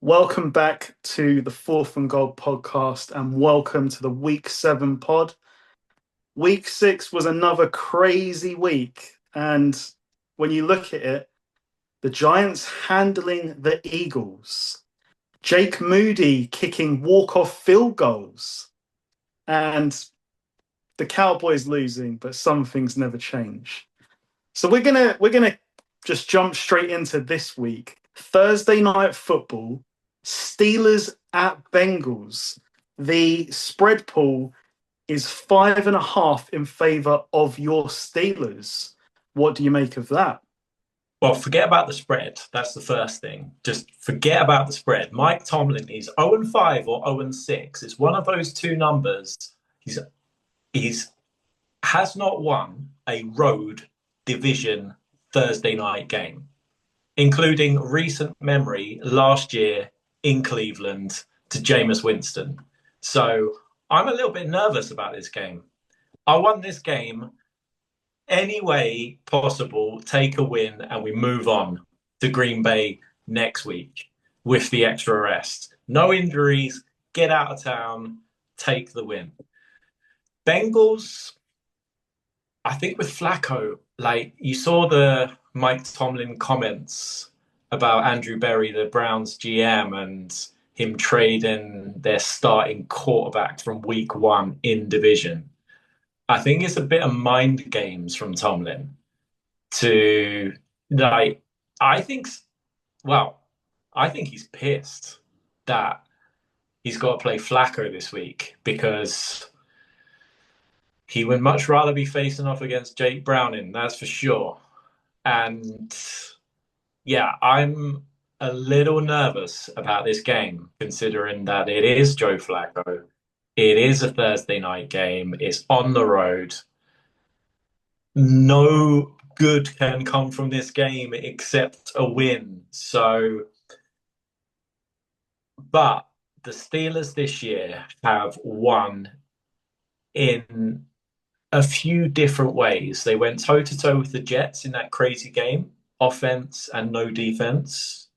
Welcome back to the Fourth and Goal podcast and welcome to the Week 7 pod. Week 6 was another crazy week. And when you look at it, the Giants handling the Eagles, Jake Moody kicking walk-off field goals, and the Cowboys losing, but some things never change. So we're gonna just jump straight into this week. Thursday night football, Steelers at Bengals. The spread pool is 5.5 in favor of your Steelers. What do you make of that? Well, forget about the spread. That's the first thing. Just forget about the spread. Mike Tomlin is 0-5 or 0-6. It's one of those two numbers. He's has not won a road division Thursday night game, including recent memory last year in Cleveland to Jameis Winston. So I'm a little bit nervous about this game. I won this game any way possible, take a win, and we move on to Green Bay next week with the extra rest. No injuries, get out of town, take the win. Bengals, I think with Flacco, like you saw the Mike Tomlin comments about Andrew Berry, the Browns GM, and him trading their starting quarterback from week 1 in division. I think it's a bit of mind games from Tomlin to like. I think, well, I think he's pissed that he's got to play Flacco this week because he would much rather be facing off against Jake Browning, that's for sure. And yeah, I'm a little nervous about this game, considering that it is Joe Flacco. It is a Thursday night game. It's on the road. No good can come from this game except a win. But the Steelers this year have won in a few different ways. They went toe to toe with the Jets in that crazy game, offense and no defense.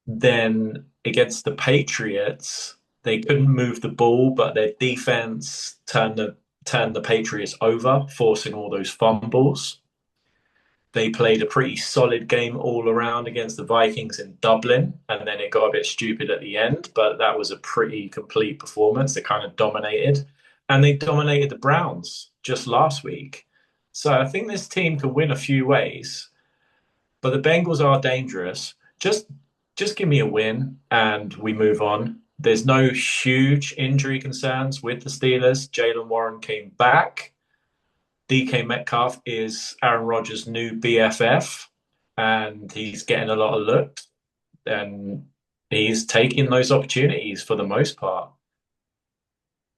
Then against the Patriots, they couldn't move the ball, but their defense turned the Patriots over, forcing all those fumbles. They played a pretty solid game all around against the Vikings in Dublin, and then it got a bit stupid at the end, but that was a pretty complete performance. They kind of dominated, and they dominated the Browns just last week. So I think this team can win a few ways, but the Bengals are dangerous. Just give me a win and we move on. There's no huge injury concerns with the Steelers. Jalen Warren came back. DK Metcalf is Aaron Rodgers' new BFF, and he's getting a lot of looks, and he's taking those opportunities for the most part.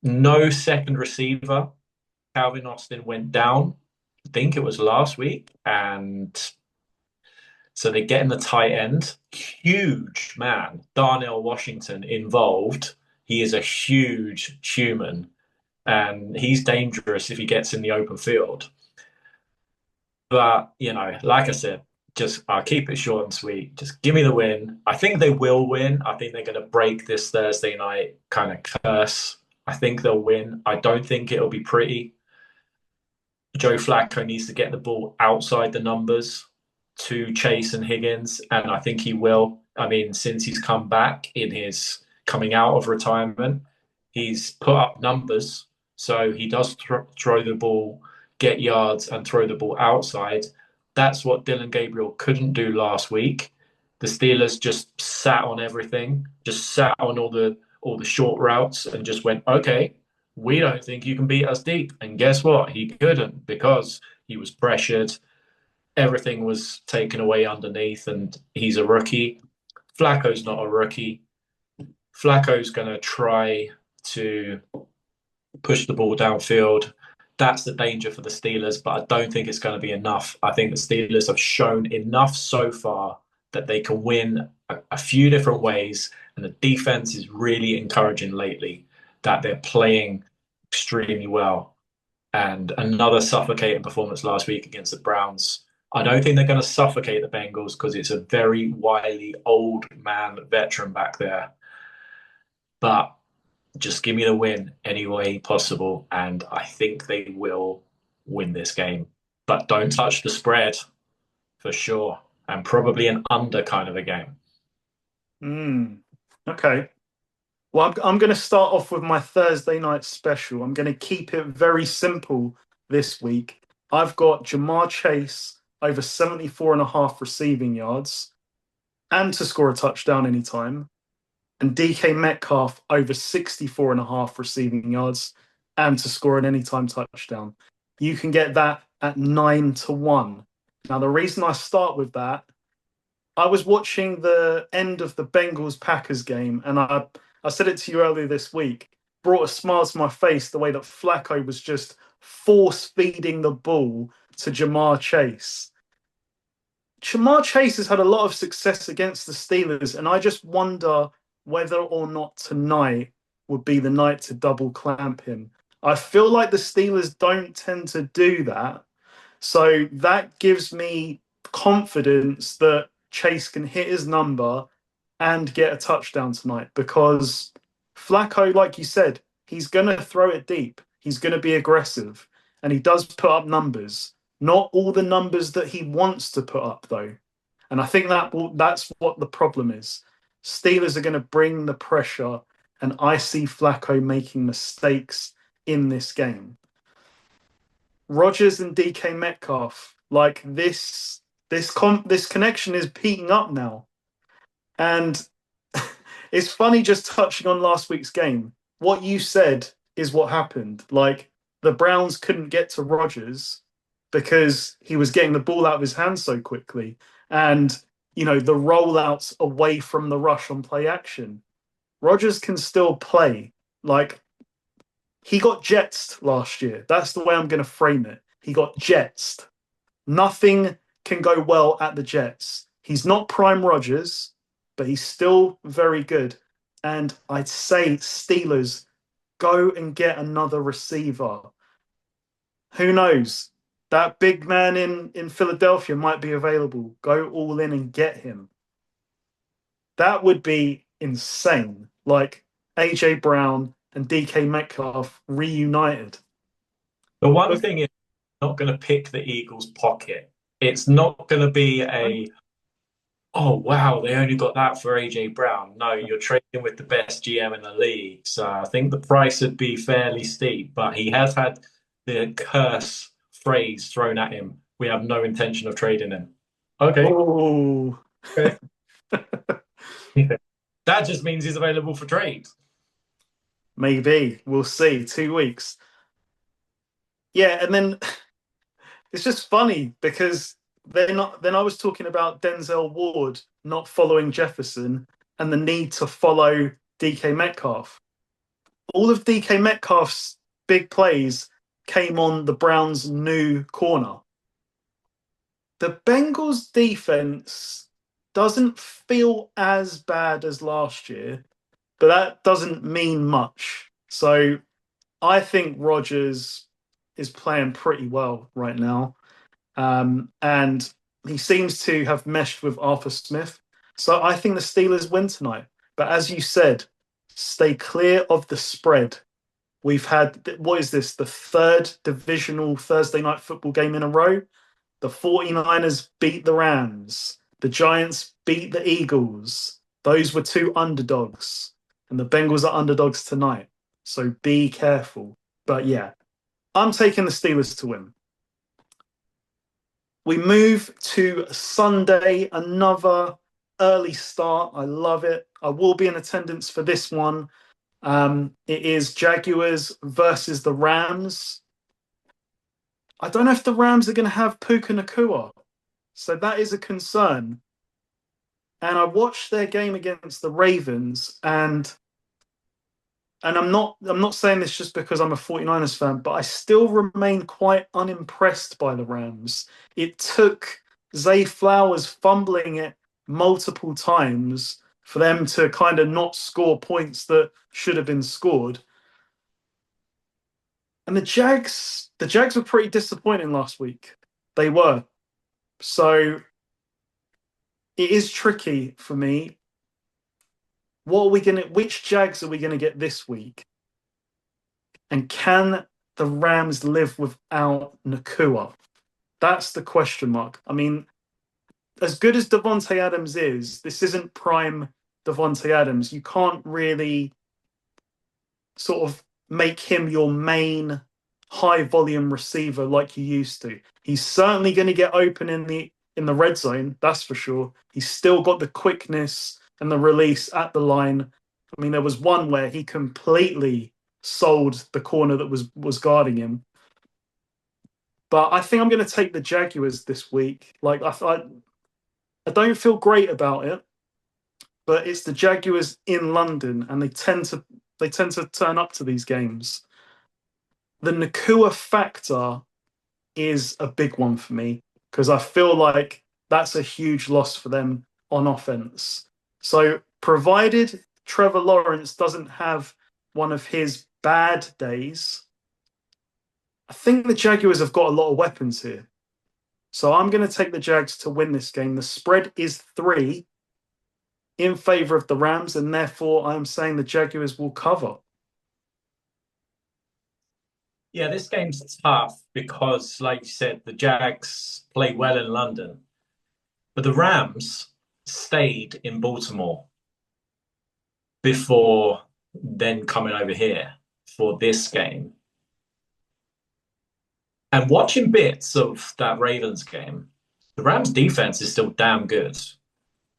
No second receiver. Calvin Austin went down, I think it was last week, and so they're getting the tight end. Huge man, Darnell Washington involved. He is a huge human, and he's dangerous if he gets in the open field. But, like I said, just I'll keep it short and sweet. Just give me the win. I think they will win. I think they're going to break this Thursday night kind of curse. I think they'll win. I don't think it'll be pretty. Joe Flacco needs to get the ball outside the numbers to Chase and Higgins, and I think he will. I mean, since he's come back in his coming out of retirement, he's put up numbers. So he does throw the ball, get yards, and throw the ball outside. That's what Dylan Gabriel couldn't do last week. The Steelers just sat on everything, just sat on all the short routes, and just went, okay, we don't think you can beat us deep. And guess what? He couldn't because he was pressured. Everything was taken away underneath, and he's a rookie. Flacco's not a rookie. Flacco's going to try to push the ball downfield. That's the danger for the Steelers, but I don't think it's going to be enough. I think the Steelers have shown enough so far that they can win a few different ways, and the defense is really encouraging lately that they're playing extremely well. And another suffocating performance last week against the Browns I don't think they're going to suffocate the Bengals because it's a very wily old man veteran back there. But just give me the win any way possible, and I think they will win this game. But don't touch the spread for sure, and probably an under kind of a game. Mm, okay. Well, I'm going to start off with my Thursday night special. I'm going to keep it very simple this week. I've got Jamar Chase over 74 and a half receiving yards and to score a touchdown anytime, and DK Metcalf over 64 and a half receiving yards and to score an anytime touchdown. You can get that at 9-1. Now, the reason I start with that, I was watching the end of the Bengals Packers game, and I said it to you earlier this week, brought a smile to my face the way that Flacco was just force feeding the ball to Jamar Chase. Jamar Chase has had a lot of success against the Steelers, and I just wonder whether or not tonight would be the night to double clamp him. I feel like the Steelers don't tend to do that. So that gives me confidence that Chase can hit his number and get a touchdown tonight because Flacco, like you said, he's going to throw it deep. He's going to be aggressive and he does put up numbers. Not all the numbers that he wants to put up, though. And I think that's what the problem is. Steelers are going to bring the pressure, and I see Flacco making mistakes in this game. Rodgers and DK Metcalf, like this connection is heating up now. And it's funny just touching on last week's game. What you said is what happened. Like the Browns couldn't get to Rodgers because he was getting the ball out of his hands so quickly. And, the rollouts away from the rush on play action. Rodgers can still play. Like he got jetsed last year. That's the way I'm going to frame it. He got jetsed. Nothing can go well at the Jets. He's not prime Rodgers, but he's still very good. And I'd say Steelers, go and get another receiver. Who knows? That big man in Philadelphia might be available. Go all in and get him. That would be insane. Like AJ Brown and DK Metcalf reunited. The one thing is not going to pick the Eagles' pocket. It's not going to be oh, wow, they only got that for AJ Brown. No, you're trading with the best GM in the league. So I think the price would be fairly steep, but he has had the curse phrase thrown at him. We have no intention of trading him. Okay. Oh, Okay. That just means he's available for trade. maybe. We'll see. 2 weeks. Yeah, and then it's just funny because then I was talking about Denzel Ward not following Jefferson and the need to follow DK Metcalf. All of DK Metcalf's big plays came on the Browns' new corner. The Bengals' defense doesn't feel as bad as last year, but that doesn't mean much. So I think Rodgers is playing pretty well right now. And he seems to have meshed with Arthur Smith. So I think the Steelers win tonight. But as you said, stay clear of the spread. We've had, what is this, the third divisional Thursday night football game in a row? The 49ers beat the Rams. The Giants beat the Eagles. Those were two underdogs. And the Bengals are underdogs tonight. So be careful. But yeah, I'm taking the Steelers to win. We move to Sunday, another early start. I love it. I will be in attendance for this one. It is Jaguars versus the Rams. I don't know if the Rams are going to have Puka Nacua. So that is a concern. And I watched their game against the Ravens, and I'm not saying this just because I'm a 49ers fan, but I still remain quite unimpressed by the Rams. It took Zay Flowers fumbling it multiple times for them to kind of not score points that should have been scored. And the Jags were pretty disappointing last week. They were. So it is tricky for me. Which Jags are we gonna get this week? And can the Rams live without Nakua? That's the question mark. I mean, as good as Devontae Adams is, this isn't prime Devontae Adams. You can't really sort of make him your main high volume receiver like you used to. He's certainly going to get open in the red zone, that's for sure. He's still got the quickness and the release at the line. I mean, there was one where he completely sold the corner that was guarding him. But I think I'm going to take the Jaguars this week. Like I don't feel great about it, but it's the Jaguars in London, and they tend to turn up to these games. The Nakua factor is a big one for me because I feel like that's a huge loss for them on offense. So, provided Trevor Lawrence doesn't have one of his bad days, I think the Jaguars have got a lot of weapons here. So, I'm going to take the Jags to win this game. The spread is 3 in favor of the Rams, and therefore I'm saying the Jaguars will cover. Yeah, this game's tough because, like you said, the Jags play well in London, but the Rams stayed in Baltimore before then coming over here for this game. And watching bits of that Ravens game, the Rams defense is still damn good.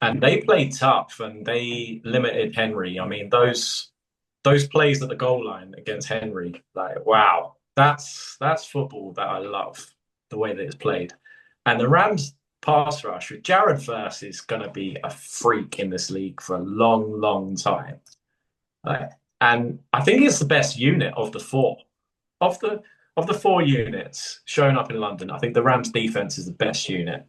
And they played tough and they limited Henry. I mean, those plays at the goal line against Henry, like wow, that's football that I love, the way that it's played. And the Rams pass rush with Jared Verse is gonna be a freak in this league for a long, long time. Like, and I think it's the best unit of the four. Of the four units showing up in London, I think the Rams defense is the best unit.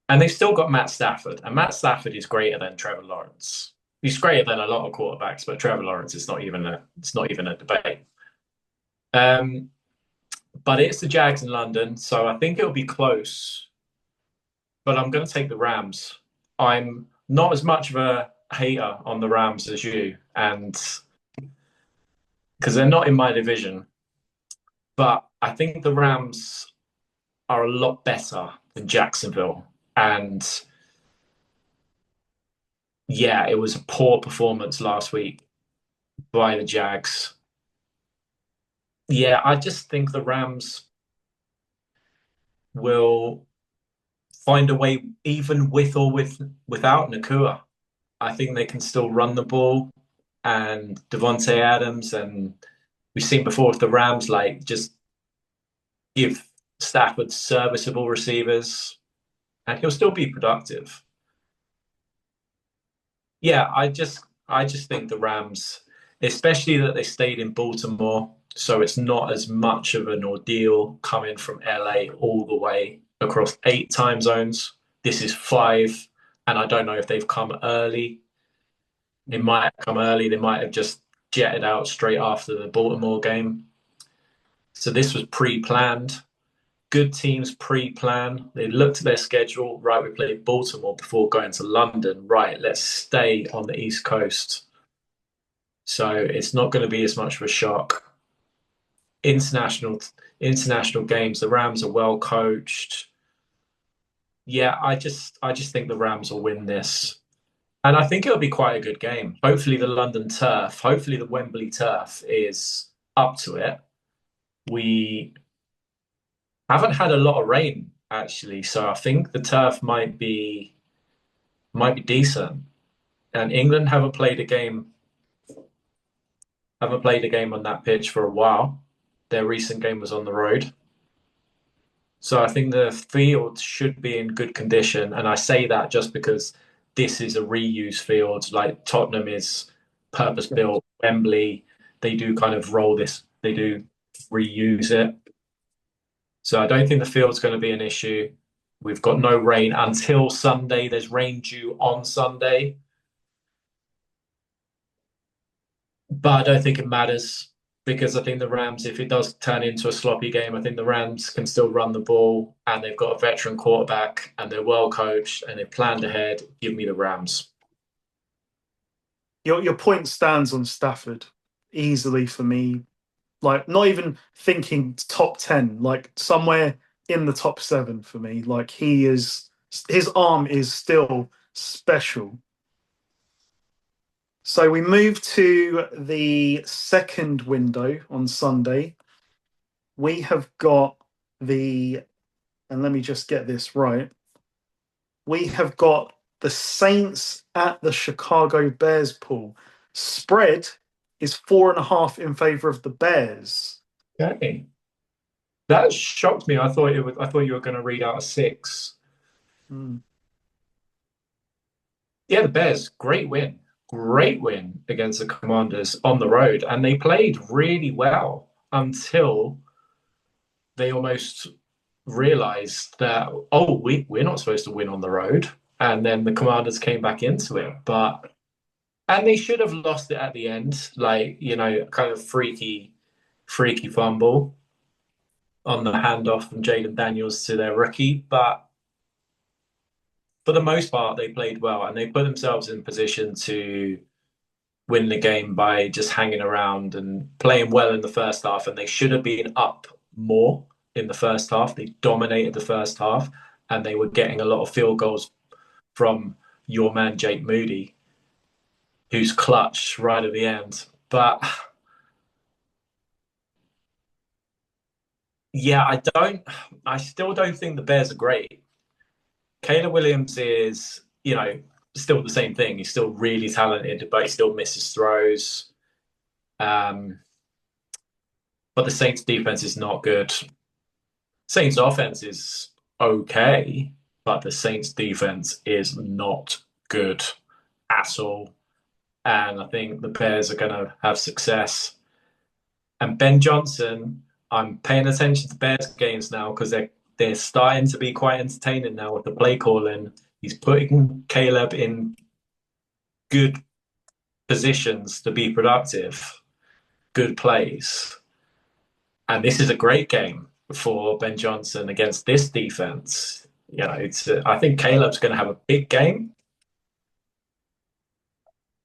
And they've still got Matt Stafford, and Matt Stafford is greater than Trevor Lawrence. He's greater than a lot of quarterbacks, but Trevor Lawrence is not even a debate. Um, but it's the Jags in London, so I think it'll be close. But I'm going to take the Rams. I'm not as much of a hater on the Rams as you, and because they're not in my division, but I think the Rams are a lot better than Jacksonville. And yeah, it was a poor performance last week by the Jags. Yeah, I just think the Rams will find a way, even with or without Nakua. I think they can still run the ball, and Devontae Adams, and we've seen before with the Rams, like just give Stafford serviceable receivers, and he'll still be productive. Yeah, I just think the Rams, especially that they stayed in Baltimore, so it's not as much of an ordeal coming from LA all the way across 8 time zones. This is 5, and I don't know if they've come early. They might have come early. They might have just jetted out straight after the Baltimore game. So this was pre-planned. Good teams pre-plan. They looked at their schedule. Right, we played Baltimore before going to London. Right, let's stay on the East Coast. So it's not going to be as much of a shock. International games. The Rams are well coached. Yeah, I just think the Rams will win this. And I think it'll be quite a good game. Hopefully the London turf, hopefully the Wembley turf is up to it. We haven't had a lot of rain actually, so I think the turf might be decent. And England haven't played a game on that pitch for a while. Their recent game was on the road. So I think the field should be in good condition. And I say that just because this is a reuse field. Like Tottenham is purpose built. Wembley, they do kind of roll this, they do reuse it. So I don't think the field's going to be an issue. We've got no rain until Sunday. There's rain due on Sunday, but I don't think it matters. because I think the Rams, if it does turn into a sloppy game, I think the Rams can still run the ball and they've got a veteran quarterback and they're well coached and they've planned ahead. Give me the Rams. Your point stands on Stafford easily for me. Like not even thinking top 10, like somewhere in the top 7 for me. Like his arm is still special. So we move to the second window on Sunday. We have got and let me just get this right. We have got the Saints at the Chicago Bears pool. Spread is 4.5 in favor of the Bears. Okay. That shocked me. I thought you were going to read out a six. Mm. Yeah, the Bears, great win against the Commanders on the road, and they played really well until they almost realized that we're not supposed to win on the road, and then the Commanders came back into it, but and they should have lost it at the end, like kind of freaky fumble on the handoff from Jaden Daniels to their rookie, but for the most part, they played well and they put themselves in position to win the game by just hanging around and playing well in the first half. And they should have been up more in the first half. They dominated the first half and they were getting a lot of field goals from your man, Jake Moody, who's clutch right at the end. But yeah, I still don't think the Bears are great. Caleb Williams is, still the same thing. He's still really talented, but he still misses throws. Um, but the Saints defense is not good. Saints offense is okay, but the Saints defense is not good at all. And I think the Bears are going to have success. And Ben Johnson, I'm paying attention to Bears games now because they're starting to be quite entertaining now with the play calling. He's putting Caleb in good positions to be productive, good plays. And this is a great game for Ben Johnson against this defense. I think Caleb's going to have a big game.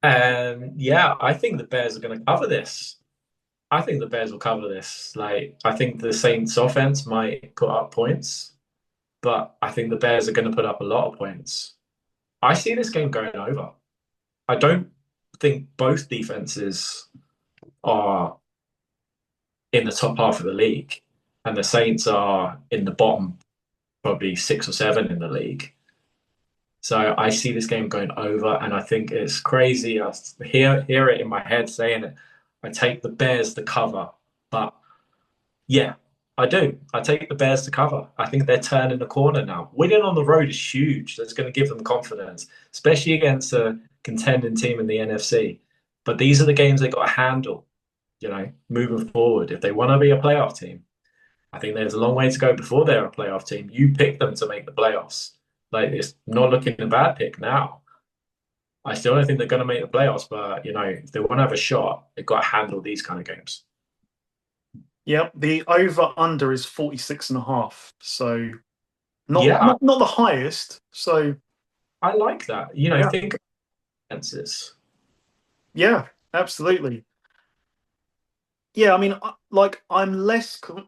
And yeah, I think the Bears are going to cover this. I think the Bears will cover this. Like, I think the Saints offense might put up points, but I think the Bears are going to put up a lot of points. I see this game going over. I don't think both defenses are in the top half of the league, and the Saints are in the bottom, probably 6 or 7 in the league. So I see this game going over, and I think it's crazy. I hear it in my head saying it. I take the Bears to cover, but yeah, I do. I take the Bears to cover. I think they're turning the corner now. Winning on the road is huge. That's going to give them confidence, especially against a contending team in the NFC. But these are the games they got to handle, moving forward. If they want to be a playoff team, I think there's a long way to go before they're a playoff team. You pick them to make the playoffs. Like, it's not looking a bad pick now. I still don't think they're going to make the playoffs, but if they want to have a shot, they've got to handle these kind of games. Yep, the over under is 46.5. So not Yeah, not not the highest. So I like that. yeah, Think of offenses. yeah, absolutely. Yeah, I mean, like I'm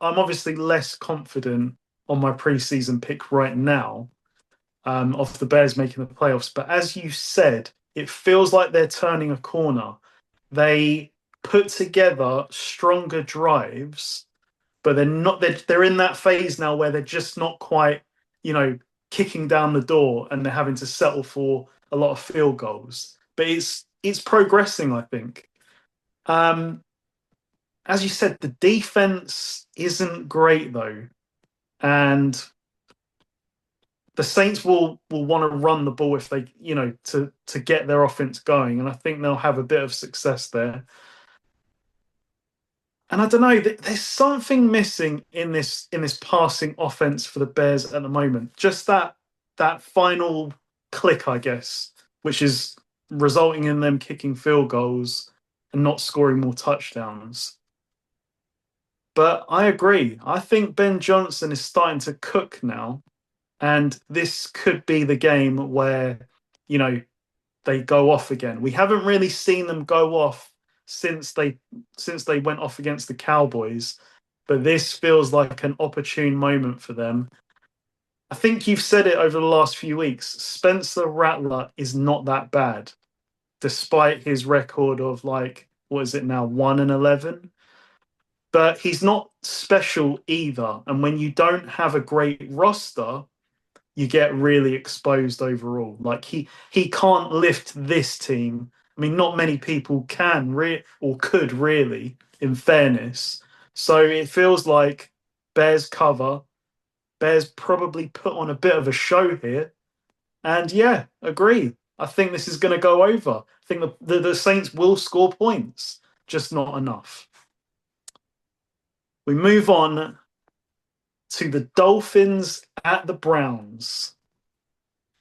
obviously less confident on my preseason pick right now, of the Bears making the playoffs. But as you said, it feels like they're turning a corner. They put together stronger drives, but they're not. They're in that phase now where they're just not quite, you know, kicking down the door, and they're having to settle for a lot of field goals. But it's progressing, I think. Um, as you said, the defense isn't great though, and the Saints will want to run the ball if they, to get their offense going, and I think they'll have a bit of success there. And I don't know, there's something missing in this passing offense for the Bears at the moment. Just that final click, I guess, which is resulting in them kicking field goals and not scoring more touchdowns. But I agree. I think Ben Johnson is starting to cook now, and this could be the game where, you know, they go off again. We haven't really seen them go off since they went off against the Cowboys, but this feels like an opportune moment for them. I think you've said it over the last few weeks. Spencer Rattler is not that bad, despite his record of like, what is it now, 1-11? But he's not special either. And when you don't have a great roster, you get really exposed overall. Like he can't lift this team. I mean, not many people can or could really, in fairness. So it feels like Bears cover. Bears probably put on a bit of a show here. And yeah, agree. I think this is going to go over. I think the Saints will score points, just not enough. We move on to the Dolphins at the Browns.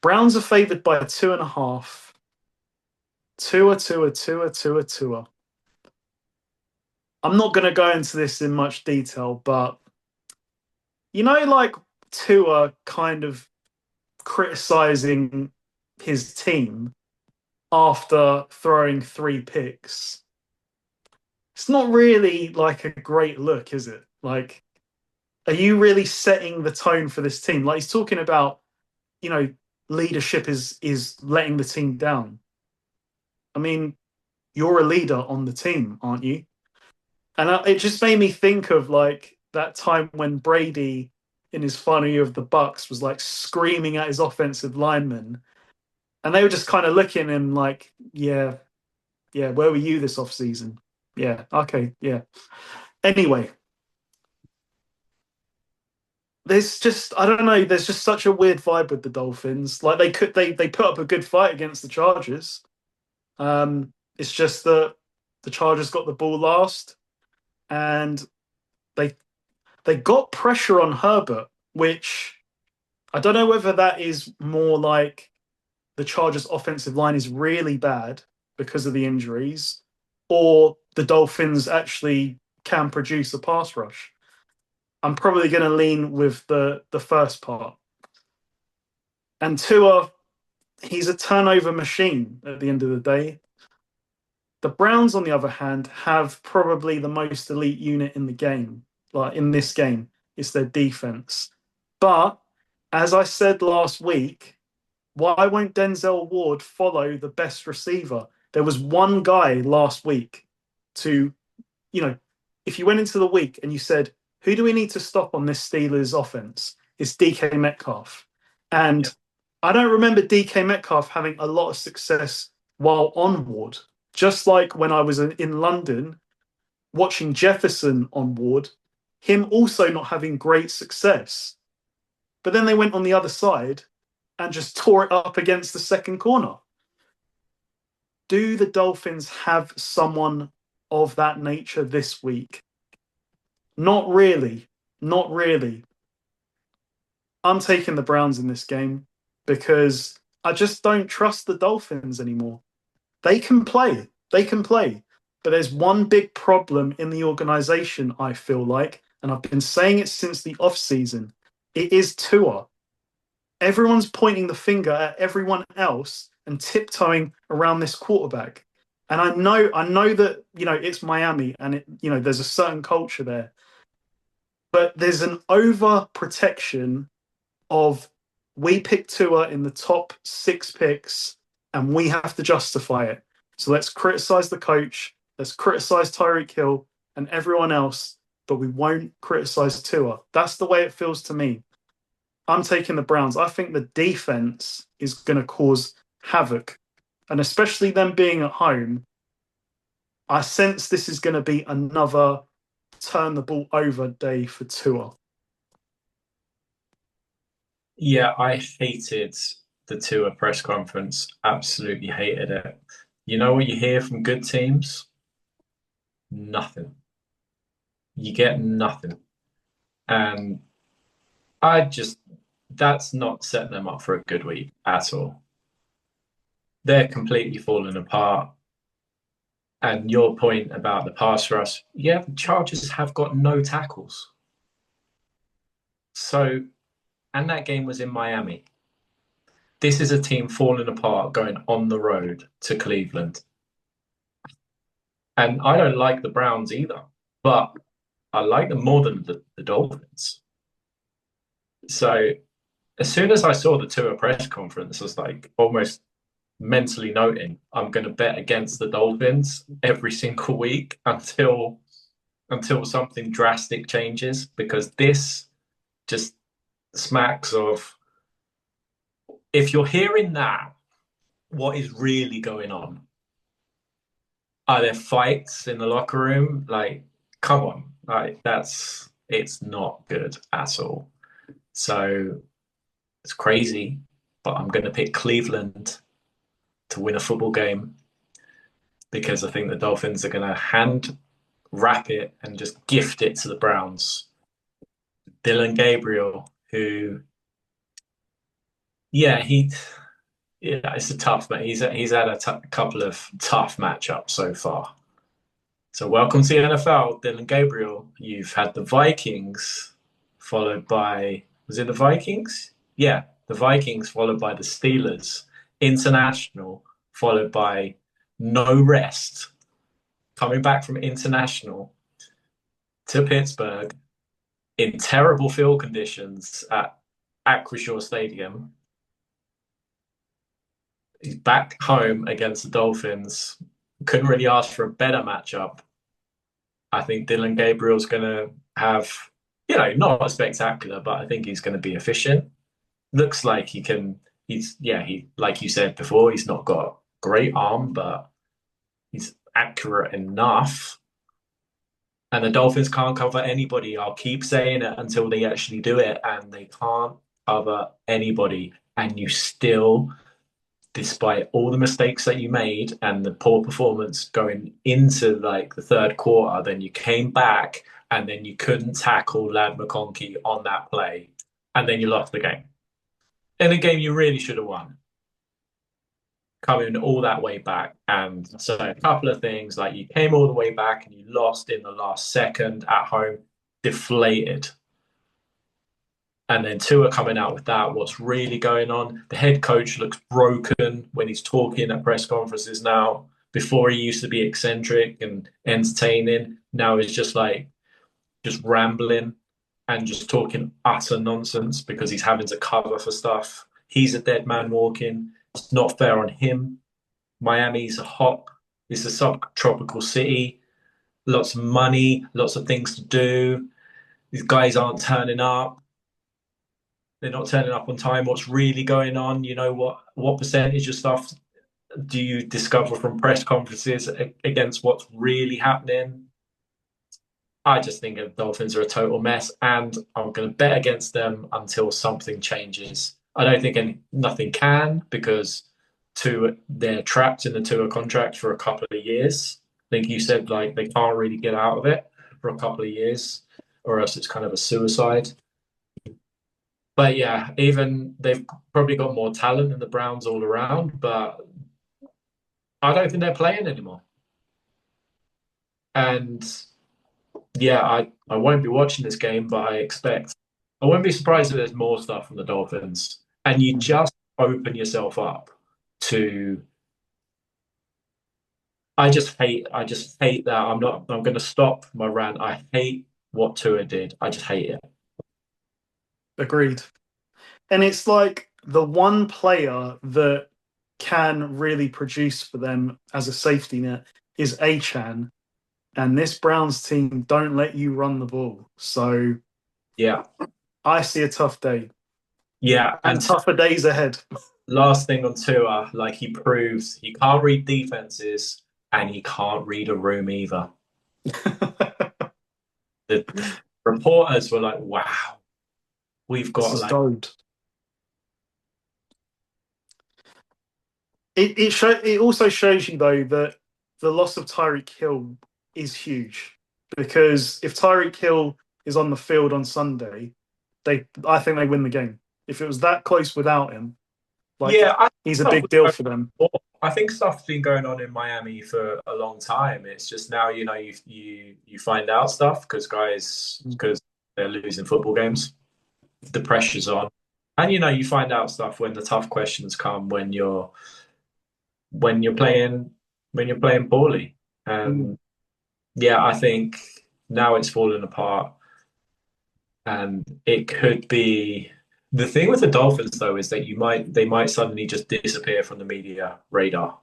Browns are favored by 2.5. Tua. I'm not going to go into this in much detail, but like Tua kind of criticizing his team after throwing 3 picks. It's not really like a great look, is it? Like, are you really setting the tone for this team? Like he's talking about, leadership is letting the team down. I mean, you're a leader on the team, aren't you? And it just made me think of like that time when Brady, in his final year of the Bucks, was like screaming at his offensive linemen, and they were just kind of looking at him like, yeah, yeah, where were you this off season? Yeah, okay, yeah. Anyway, there's just I don't know. There's just such a weird vibe with the Dolphins. Like they put up a good fight against the Chargers. It's just that the Chargers got the ball last, and they they got pressure on Herbert, which I don't know whether that is more like the Chargers' offensive line is really bad because of the injuries, or the Dolphins actually can produce a pass rush. I'm probably going to lean with the first part. And Tua, he's a turnover machine at the end of the day. The Browns, on the other hand, have probably the most elite unit in the game. Like in this game, it's their defense. But as I said last week, why won't Denzel Ward follow the best receiver? There was one guy last week to, if you went into the week and you said, who do we need to stop on this Steelers offense? It's DK Metcalf. And Yeah. I don't remember DK Metcalf having a lot of success while on Ward. Just like when I was in London watching Jefferson on Ward, him also not having great success. But then they went on the other side and just tore it up against the second corner. Do the Dolphins have someone of that nature this week? Not really. Not really. I'm taking the Browns in this game because I just don't trust the Dolphins anymore. They can play. They can play. But there's one big problem in the organization, I feel like, and I've been saying it since the offseason. It is Tua. Everyone's pointing the finger at everyone else and tiptoeing around this quarterback. And I know that, it's Miami and there's a certain culture there. But there's an over protection of we picked Tua in the top 6 picks and we have to justify it. So let's criticize the coach, let's criticize Tyreek Hill and everyone else, but we won't criticize Tua. That's the way it feels to me. I'm taking the Browns. I think the defense is going to cause havoc. And especially them being at home, I sense this is going to be another turn the ball over day for Tua. Yeah, I hated the Tua press conference. Absolutely hated it. You know what you hear from good teams? Nothing. You get nothing. And I just, that's not setting them up for a good week at all. They're completely falling apart. And your point about the pass rush, yeah, the Chargers have got no tackles. So, and that game was in Miami. This is a team falling apart going on the road to Cleveland. And I don't like the Browns either, but I like them more than the Dolphins. So as soon as I saw the Tua press conference, I was like almost mentally noting I'm going to bet against the Dolphins every single week until something drastic changes, because this just smacks of, if you're hearing that, what is really going on? Are there fights in the locker room? Like, come on, like it's not good at all. So it's crazy, but I'm going to pick Cleveland to win a football game because I think the Dolphins are going to hand wrap it and just gift it to the Browns. Dylan Gabriel, who, yeah, it's a tough man. He's had a couple of tough matchups so far. So welcome to the NFL, Dylan Gabriel. You've had the Vikings, followed by, was it the Vikings? Yeah, the Vikings, followed by the Steelers. International, followed by no rest. Coming back from international to Pittsburgh in terrible field conditions at Acrisure Stadium. He's back home against the Dolphins. Couldn't really ask for a better matchup. I think Dylan Gabriel's going to have, not spectacular, but I think he's going to be efficient. Looks like he can. He like you said before, he's not got great arm, but he's accurate enough. And the Dolphins can't cover anybody. I'll keep saying it until they actually do it, and they can't cover anybody. And you still, despite all the mistakes that you made and the poor performance going into like the third quarter, then you came back and then you couldn't tackle Lad McConkey on that play, and then you lost the game. In a game you really should have won, coming all that way back. And so a couple of things, like you came all the way back and you lost in the last second at home, deflated. And then Tua coming out with that, what's really going on? The head coach looks broken when he's talking at press conferences now. Before he used to be eccentric and entertaining. Now he's just rambling and just talking utter nonsense because he's having to cover for stuff. He's a dead man walking. It's not fair on him. Miami's it's a subtropical city. Lots of money, lots of things to do. These guys aren't turning up. They're not turning up on time. What's really going on? You know what percentage of stuff do you discover from press conferences against what's really happening? I just think the Dolphins are a total mess, and I'm going to bet against them until something changes. I don't think nothing can, because they're trapped in the Tua contract for a couple of years. I think you said like they can't really get out of it for a couple of years, or else it's kind of a suicide. But yeah, even they've probably got more talent than the Browns all around, but I don't think they're playing anymore. And yeah, I won't be watching this game, but I won't be surprised if there's more stuff from the Dolphins. And you just open yourself up to. I just hate that. I'm going to stop my rant. I hate what Tua did. I just hate it. Agreed. And it's like the one player that can really produce for them as a safety net is Achane. And this Browns team don't let you run the ball. So yeah, I see a tough day. Yeah, and tougher days ahead. Last thing on Tua, like he proves he can't read defenses and he can't read a room either. the reporters were like, "Wow, we've got like." Gold. It also shows you though that the loss of Tyreek Hill is huge, because if Tyreek Hill is on the field on Sunday, I think they win the game. If it was that close without him, Like Yeah, I he's think a stuff big was deal going for them. on. I think stuff's been going on in Miami for a long time. It's just now, you find out stuff because they're losing football games. The pressure's on, and you find out stuff when the tough questions come when you're playing when you're playing poorly. Mm. And yeah, I think now it's falling apart, and it could be. The thing with the Dolphins, though, is that they might suddenly just disappear from the media radar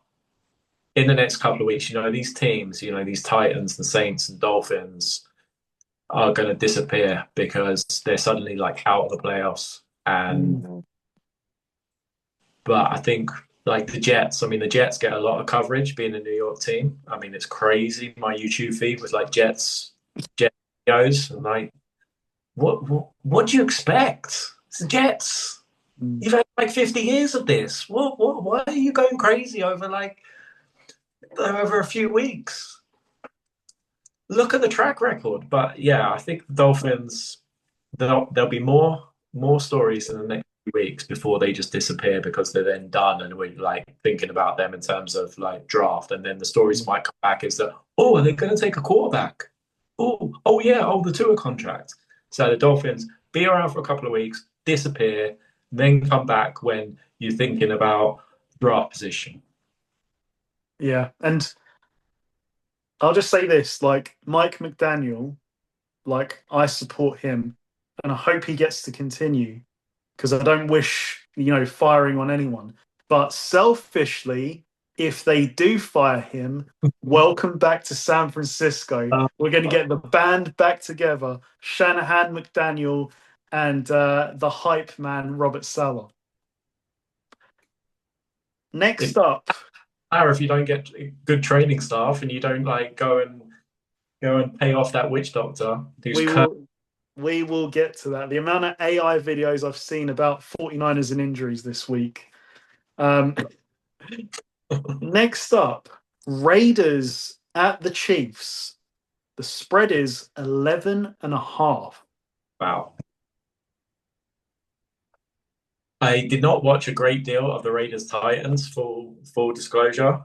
in the next couple of weeks. These teams, these Titans, the Saints, and Dolphins are going to disappear because they're suddenly like out of the playoffs. And Mm. but I think like the Jets. I mean, the Jets get a lot of coverage being a New York team. I mean, it's crazy. My YouTube feed was like Jets videos, and like, what do you expect? It's the Jets. Mm. You've had like 50 years of this. Why are you going crazy over a few weeks? Look at the track record. But yeah, I think the Dolphins, there'll be more stories in the next few weeks before they just disappear because they're then done and we're like thinking about them in terms of like draft. And then the stories might come back is that, oh, are they going to take a quarterback? Oh yeah, the Tua contract. So the Dolphins be around for a couple of weeks, disappear, then come back when you're thinking about draft position. Yeah, and I'll just say this: like Mike McDaniel, like I support him, and I hope he gets to continue because I don't wish firing on anyone. But selfishly, if they do fire him, welcome back to San Francisco. Uh, We're going to get the band back together: Shanahan, McDaniel, and the hype man Robert Saleh. It Next up, matter if you don't get good training staff and you don't like go and pay off that witch doctor who's we will we will get to that. The amount of AI videos I've seen about 49ers and injuries this week. Um, Next up, Raiders at the Chiefs. The spread is 11.5. wow. I did not watch a great deal of the Raiders Titans, full disclosure.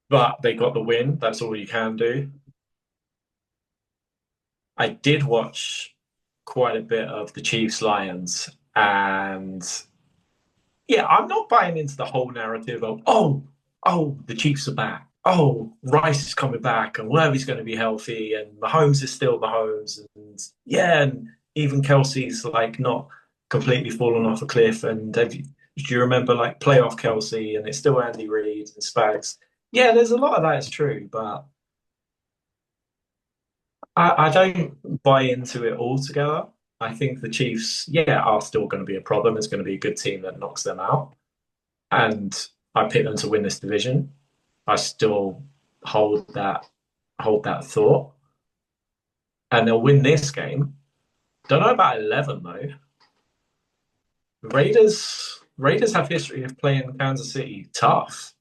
But they got the win. That's all you can do. I did watch quite a bit of the Chiefs Lions, and yeah, I'm not buying into the whole narrative of the Chiefs are back. Oh, Rice is coming back, and Worthy's going to be healthy, and Mahomes is still Mahomes, and yeah, and even Kelsey's like not completely fallen off a cliff. And do you remember like playoff Kelsey, and it's still Andy Reid and Spags? Yeah, there's a lot of that is true, but I don't buy into it altogether. I think the Chiefs, yeah, are still going to be a problem. It's going to be a good team that knocks them out, and I pick them to win this division. I still hold that hold that thought, and they'll win this game. Don't know about 11 though. Raiders have history of playing Kansas City tough.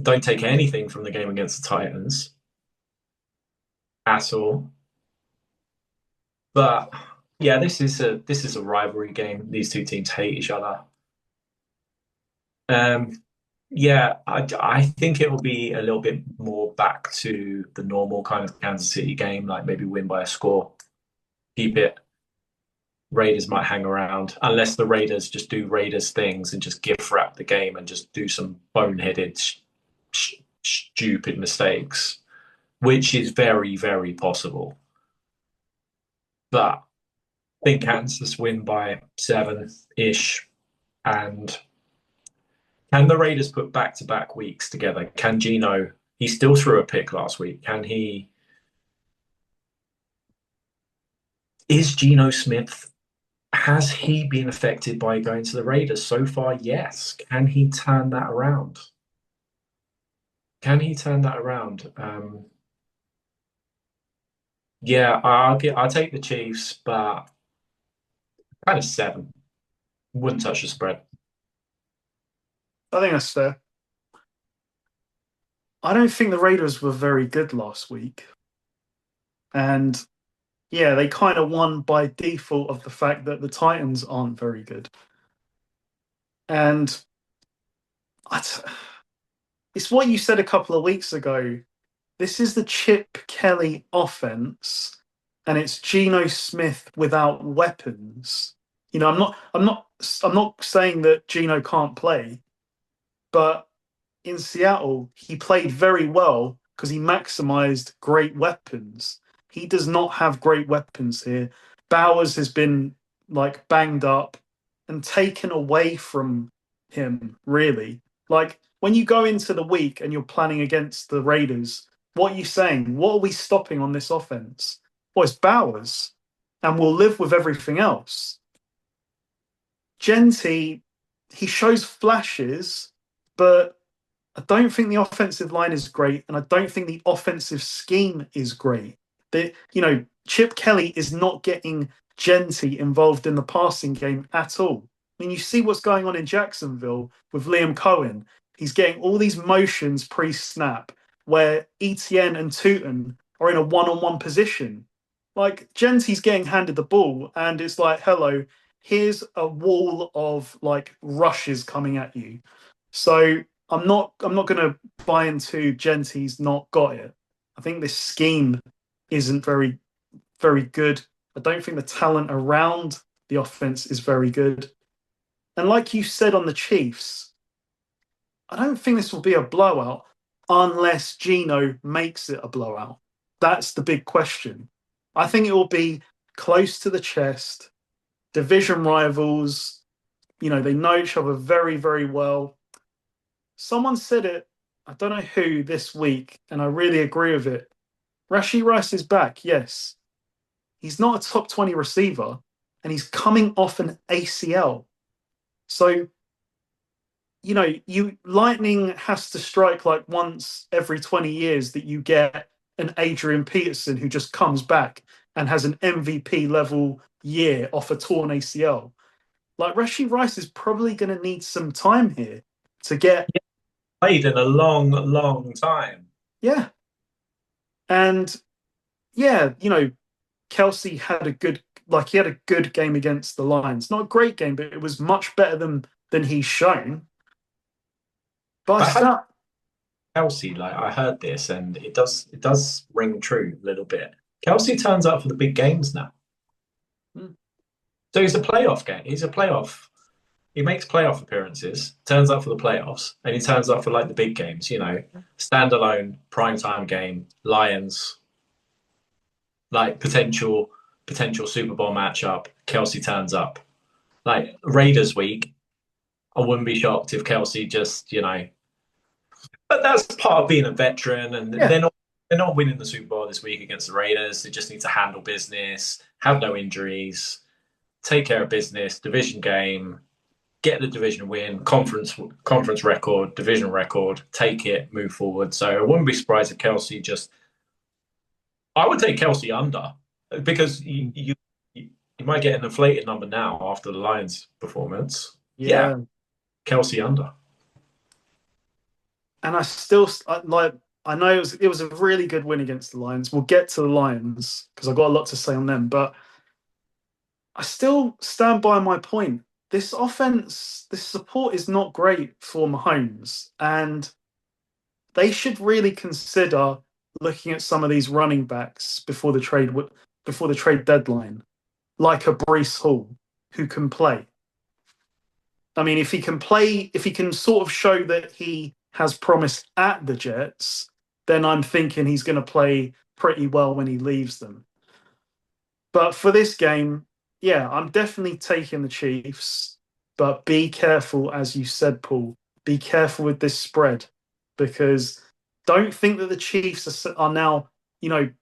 Don't take anything from the game against the Titans at all. But yeah, this is a rivalry game. These two teams hate each other. Um, yeah, I think it will be a little bit more back to the normal kind of Kansas City game, like maybe win by a score, keep it. Raiders might hang around unless the Raiders just do Raiders things and just gift wrap the game and just do some boneheaded, stupid mistakes, which is very, very possible. But I think Kansas win by 7-ish. And can the Raiders put back-to-back weeks together? Can Gino? He still threw a pick last week. Can he? Is Geno Smith? Has he been affected by going to the Raiders so far? Yes. Can he turn that around? Can he turn that around? Yeah, I'll take the Chiefs, but kind of 7. Wouldn't touch the spread. I think that's fair. I don't think the Raiders were very good last week. And yeah, they kind of won by default of the fact that the Titans aren't very good. And I t- it's what you said a couple of weeks ago. This is the Chip Kelly offense, and it's Geno Smith without weapons. I'm not saying that Geno can't play, but in Seattle, he played very well because he maximized great weapons. He does not have great weapons here. Bowers has been like banged up and taken away from him, really. Like when you go into the week and you're planning against the Raiders, what are you saying? What are we stopping on this offense? Well, it's Bowers, and we'll live with everything else. Genty, he shows flashes, but I don't think the offensive line is great, and I don't think the offensive scheme is great. Chip Kelly is not getting Genty involved in the passing game at all. I mean, you see what's going on in Jacksonville with Liam Cohen. He's getting all these motions pre-snap where ETN and Tootin are in a one-on-one position. Like Genty's getting handed the ball, and it's like, hello, here's a wall of like rushes coming at you. So I'm not gonna buy into Genty's not got it. I think this scheme isn't very good. I don't think the talent around the offense is very good. And like you said on the Chiefs, I don't think this will be a blowout unless Geno makes it a blowout. That's the big question. I think it will be close to the chest, division rivals, they know each other very, very well. Someone said it, I don't know who, this week, and I really agree with it. Rashee Rice is back, yes. He's not a top 20 receiver, and he's coming off an ACL. So, you lightning has to strike like once every 20 years that you get an Adrian Peterson who just comes back and has an MVP level year off a torn ACL. Like Rashee Rice is probably going to need some time here to get, Played in a long, long time. yeah. And yeah, Kelsey he had a good game against the Lions. Not a great game, but it was much better than he's shown. But I I had start, Kelsey, like I heard this, and it does ring true a little bit. Kelsey turns up for the big games now. So he's a playoff game. He's a playoff. He makes playoff appearances, turns up for the playoffs, and he turns up for like the big games, standalone primetime game, Lions, like potential Super Bowl matchup. Kelsey turns up. Like Raiders week, I wouldn't be shocked if Kelsey just. But that's part of being a veteran, and yeah, they're not winning the Super Bowl this week against the Raiders. They just need to handle business, have no injuries, take care of business, division game, get the division win, conference record, division record, take it, move forward. So I wouldn't be surprised if Kelsey just. I would take Kelsey under because you might get an inflated number now after the Lions' performance. Yeah, yeah. Kelsey under. And I know it was a really good win against the Lions. We'll get to the Lions because I've got a lot to say on them, but I still stand by my point. This offense, this support is not great for Mahomes, and they should really consider looking at some of these running backs before the trade deadline, like a Brees Hall who can play. I mean, if he can play, if he can sort of show that he has promise at the Jets, then I'm thinking he's going to play pretty well when he leaves them. But for this game, yeah, I'm definitely taking the Chiefs. But be careful, as you said, Paul. Be careful with this spread because don't think that the Chiefs are now,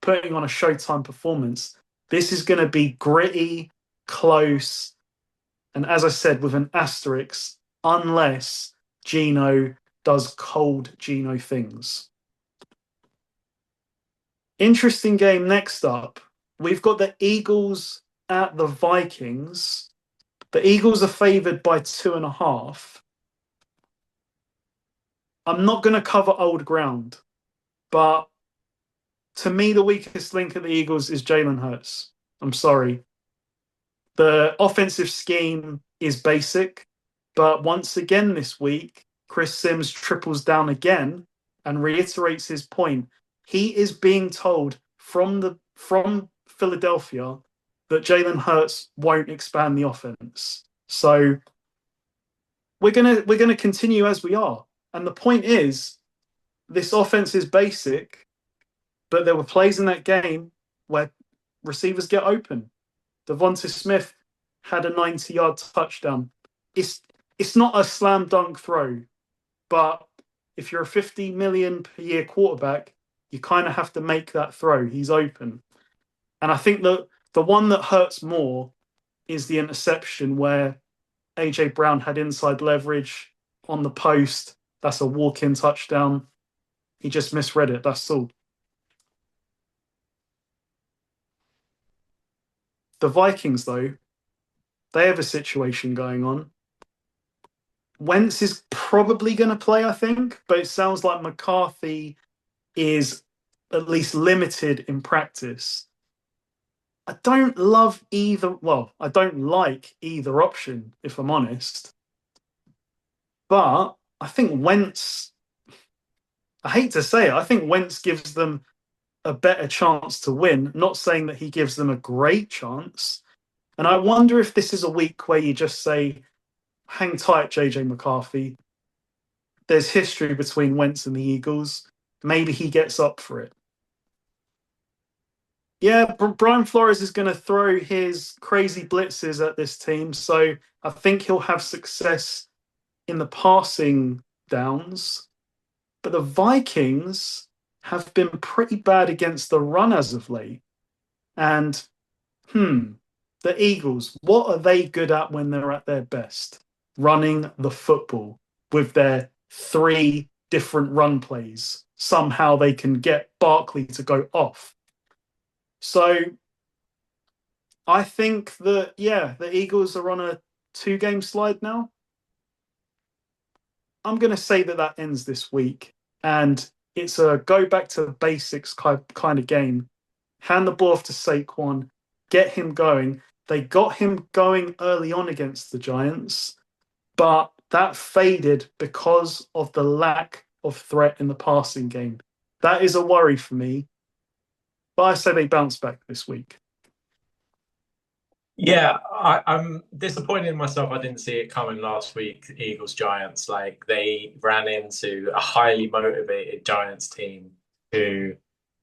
putting on a Showtime performance. This is going to be gritty, close, and as I said, with an asterisk, unless Geno does cold Geno things. Interesting game next up. We've got the Eagles at the Vikings. The Eagles are favored by 2.5. I'm not going to cover old ground, but to me, the weakest link at the Eagles is Jalen Hurts. I'm sorry. The offensive scheme is basic, but once again this week, Chris Sims triples down again and reiterates his point. He is being told from Philadelphia that Jalen Hurts won't expand the offense. So we're gonna continue as we are. And the point is, this offense is basic, but there were plays in that game where receivers get open. Devonta Smith had a 90-yard touchdown. It's it's not a slam dunk throw, but if you're a 50 million per year quarterback, you kind of have to make that throw. He's open. And I think that the one that hurts more is the interception where AJ Brown had inside leverage on the post. That's a walk-in touchdown. He just misread it. That's all. The Vikings, though, they have a situation going on. Wentz is probably going to play, I think, but it sounds like McCarthy is at least limited in practice. I don't love either. Well, I don't like either option, if I'm honest. But I think Wentz, I hate to say it, I think Wentz gives them a better chance to win. Not saying that he gives them a great chance. And I wonder if this is a week where you just say, hang tight, JJ McCarthy. There's history between Wentz and the Eagles. Maybe he gets up for it. Yeah, Brian Flores is going to throw his crazy blitzes at this team. So I think he'll have success in the passing downs. But the Vikings have been pretty bad against the run as of late. And, the Eagles, what are they good at when they're at their best? Running the football with their 3 different run plays. Somehow they can get Barkley to go off. So I think that, the Eagles are on a 2-game slide now. I'm going to say that ends this week. And it's a go back to the basics kind of game. Hand the ball off to Saquon, get him going. They got him going early on against the Giants, but that faded because of the lack of threat in the passing game. That is a worry for me. But I say they bounce back this week. Yeah, I'm disappointed in myself. I didn't see it coming last week. Eagles Giants, like they ran into a highly motivated Giants team who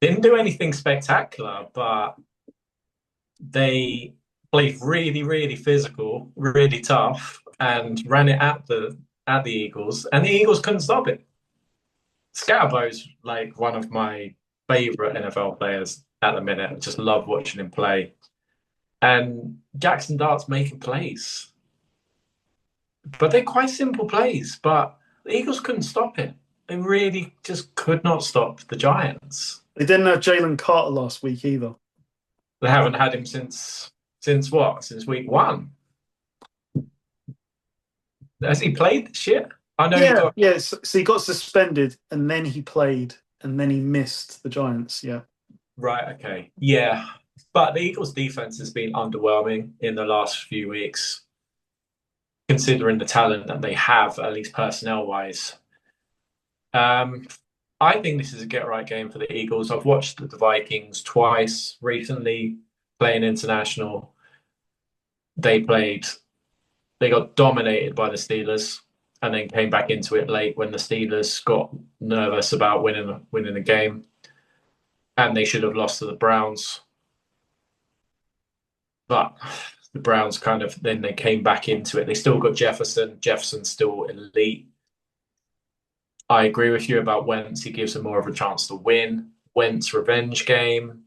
didn't do anything spectacular, but they played really, really physical, really tough, and ran it at the Eagles, and the Eagles couldn't stop it. Scatterbo's like one of my favorite NFL players at the minute. I just love watching him play. And Jackson Dart's making plays. But they're quite simple plays, but the Eagles couldn't stop it. They really just could not stop the Giants. They didn't have Jalen Carter last week either. They haven't had him since what? Since week 1. Has he played this year? I know So he got suspended and then he played and then he missed the Giants. Yeah. Right, okay. Yeah. But the Eagles' defense has been underwhelming in the last few weeks, considering the talent that they have, at least personnel-wise. I think this is a get-right game for the Eagles. I've watched the Vikings twice recently playing international. They got dominated by the Steelers and then came back into it late when the Steelers got nervous about winning the game. And they should have lost to the Browns. But the Browns then they came back into it. They still got Jefferson. Jefferson's still elite. I agree with you about Wentz. He gives them more of a chance to win. Wentz revenge game.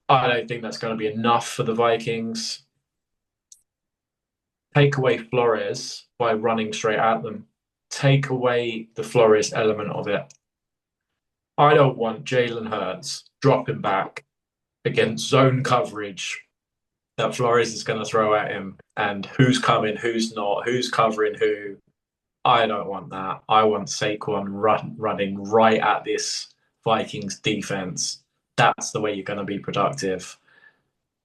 I don't think that's going to be enough for the Vikings. Take away Flores by running straight at them. Take away the Flores element of it. I don't want Jalen Hurts dropping back against zone coverage that Flores is going to throw at him, and who's coming, who's not, who's covering who. I don't want that. I want Saquon running right at this Vikings defense. That's the way you're going to be productive.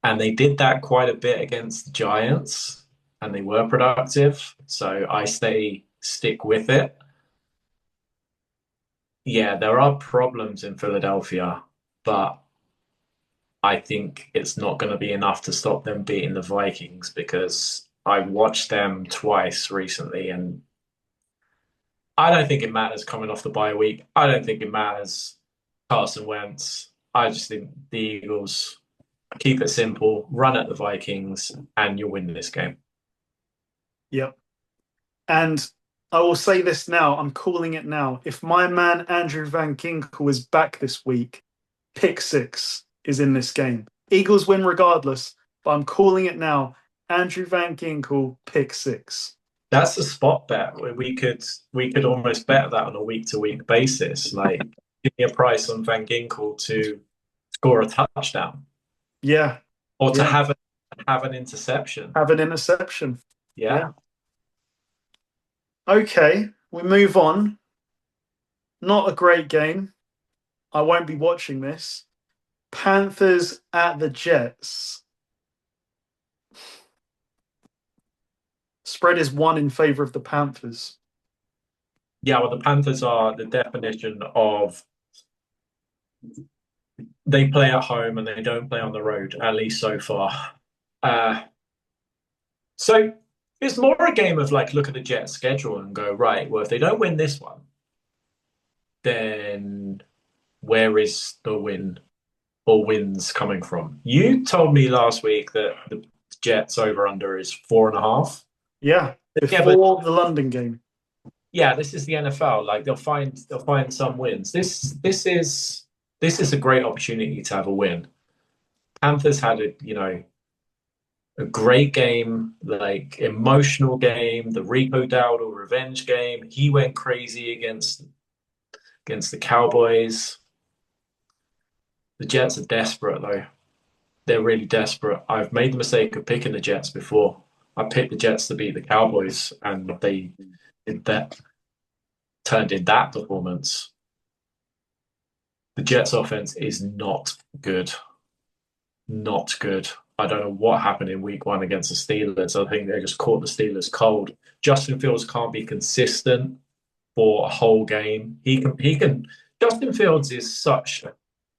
And they did that quite a bit against the Giants, and they were productive. So I stick with it. Yeah, there are problems in Philadelphia, but I think it's not going to be enough to stop them beating the Vikings because I watched them twice recently, and I don't think it matters coming off the bye week. I don't think it matters Carson Wentz. I just think the Eagles keep it simple, run at the Vikings, and you'll win this game. Yep. And I will say this now, I'm calling it now. If my man Andrew Van Ginkel is back this week, pick six is in this game. Eagles win regardless, but I'm calling it now. Andrew Van Ginkel, pick six. That's a spot bet. We could almost bet that on a week to week basis. Like give me a price on Van Ginkel to score a touchdown Yeah, or to yeah. have an interception. Have an interception. Yeah. Yeah. Okay, we move on. Not a great game. I won't be watching this. Panthers at the Jets. Spread is one in favor of the Panthers. Yeah, well, the Panthers are the definition of they play at home and they don't play on the road, at least so far. Uh, so it's more a game of like look at the Jets schedule and go, right, well, if they don't win this one, then where is the win or wins coming from? You told me last week that the Jets over under is 4.5. Yeah, Yeah, but before the London game. yeah, this is the NFL. Like they'll find some wins. This is a great opportunity to have a win. Panthers had a great game, like emotional game, the Rico Dowdle revenge game. He went crazy against the Cowboys. The Jets are desperate though. They're really desperate. I've made the mistake of picking the Jets before. I picked the Jets to beat the Cowboys, and they did that turned in that performance. The Jets offense is not good. Not good. I don't know what happened in week one against the Steelers. I think they just caught the Steelers cold. Justin Fields can't be consistent for a whole game. He can Justin Fields is such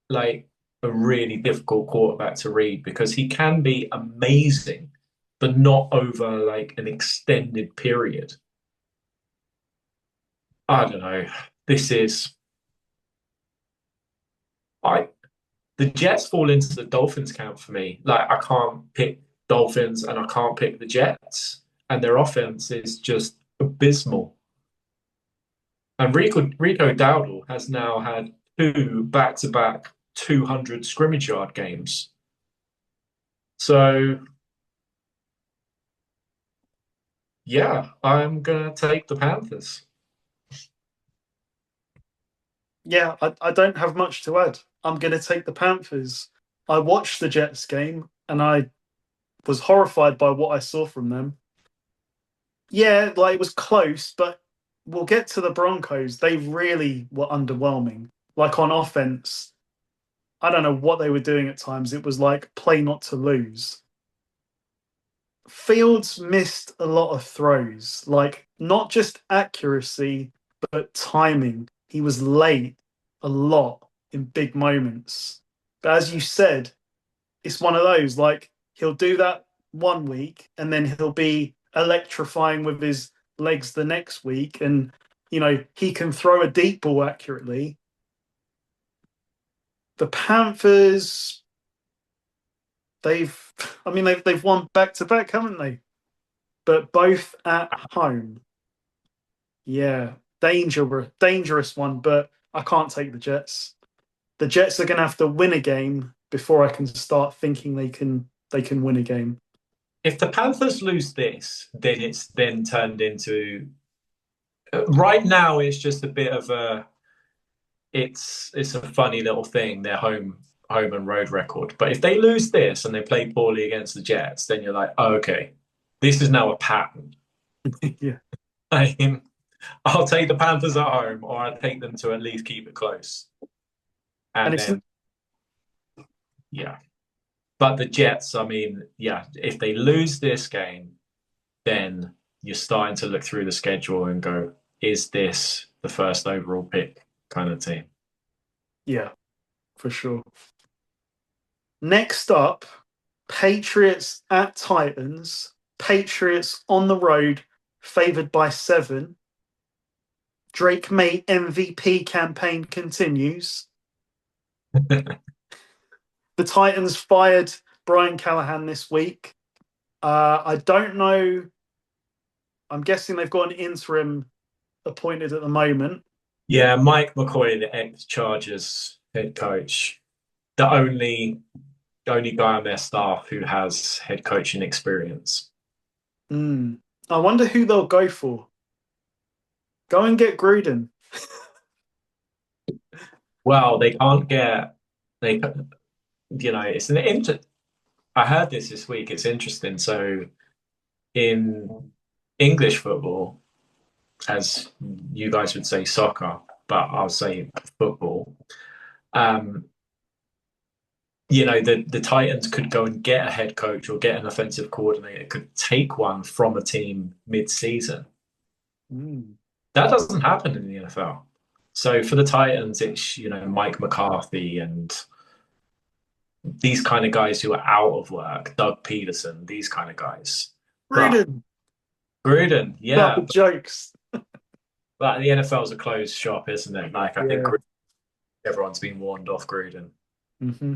like a really difficult quarterback to read because he can be amazing, but not over like an extended period. I don't know. This is I the Jets fall into the Dolphins camp for me. Like I can't pick Dolphins and I can't pick the Jets, and their offense is just abysmal. And Rico Dowdle has now had two back-to-back 200 scrimmage yard games. So yeah, I'm gonna take the Panthers. Yeah, I don't have much to add. I'm going to take the Panthers. I watched the Jets game and I was horrified by what I saw from them. Yeah, like it was close, but we'll get to the Broncos. They really were underwhelming. Like on offense, I don't know what they were doing at times. It was like play not to lose. Fields missed a lot of throws, like not just accuracy, but timing. He was late a lot in big moments. But as you said, it's one of those like he'll do that one week and then he'll be electrifying with his legs the next week. And, he can throw a deep ball accurately. The Panthers, they've, they've won back to back, haven't they? But both at home. Yeah, dangerous one, but I can't take the Jets. The Jets are going to have to win a game before I can start thinking they can win a game. If the Panthers lose this, then it's then turned into right now it's just a bit of a it's a funny little thing, their home and road record. But if they lose this and they play poorly against the Jets, then you're like, oh, okay, this is now a pattern. Yeah, I mean, I'll take the Panthers at home, or I'll take them to at least keep it close. and And it's then, yeah. But the Jets, I mean, yeah, if they lose this game, then you're starting to look through the schedule and go, is this the first overall pick kind of team? Yeah, for sure. Next up, Patriots at Titans. Patriots on the road, favored by 7. Drake May MVP campaign continues. The Titans fired Brian Callahan this week. I don't know. I'm guessing they've got an interim appointed at the moment. Yeah, Mike McCoy, the ex-Chargers head coach, the only guy on their staff who has head coaching experience. I wonder who they'll go for. Go and get Gruden. Well, they can't get they it's an I heard this week. It's interesting. So in English football, as you guys would say soccer, but I'll say football. Um, the Titans could go and get a head coach or get an offensive coordinator, could take one from a team mid-season. That doesn't happen in the NFL. So for the Titans, it's Mike McCarthy and these kind of guys who are out of work, Doug Peterson, these kind of guys. Gruden, yeah. Jokes. But the NFL is a closed shop, isn't it? Like I think everyone's been warned off Gruden. Mm-hmm.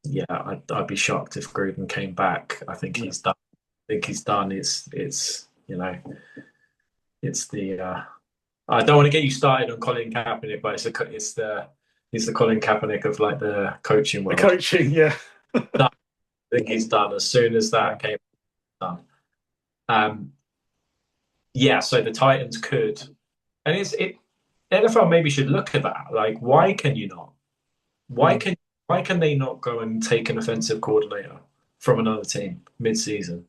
Yeah, I'd be shocked if Gruden came back. I think he's done. I think he's done. It's the. I don't want to get you started on Colin Kaepernick, but he's the Colin Kaepernick of like the coaching world. The coaching, yeah. I think he's done as soon as that came done. Yeah, so the Titans could, and NFL maybe should look at that. Like, why can you not? Why can they not go and take an offensive coordinator from another team mid-season?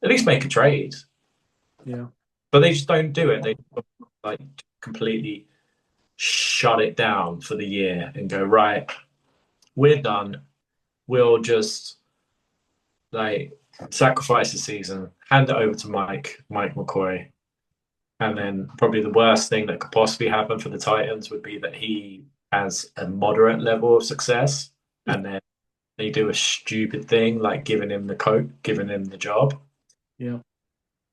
At least make a trade. Yeah. But they just don't do it. They like completely shut it down for the year and go, right, we're done. We'll just like sacrifice the season, hand it over to Mike McCoy. And then probably the worst thing that could possibly happen for the Titans would be that he has a moderate level of success and then they do a stupid thing like giving him the job. Yeah.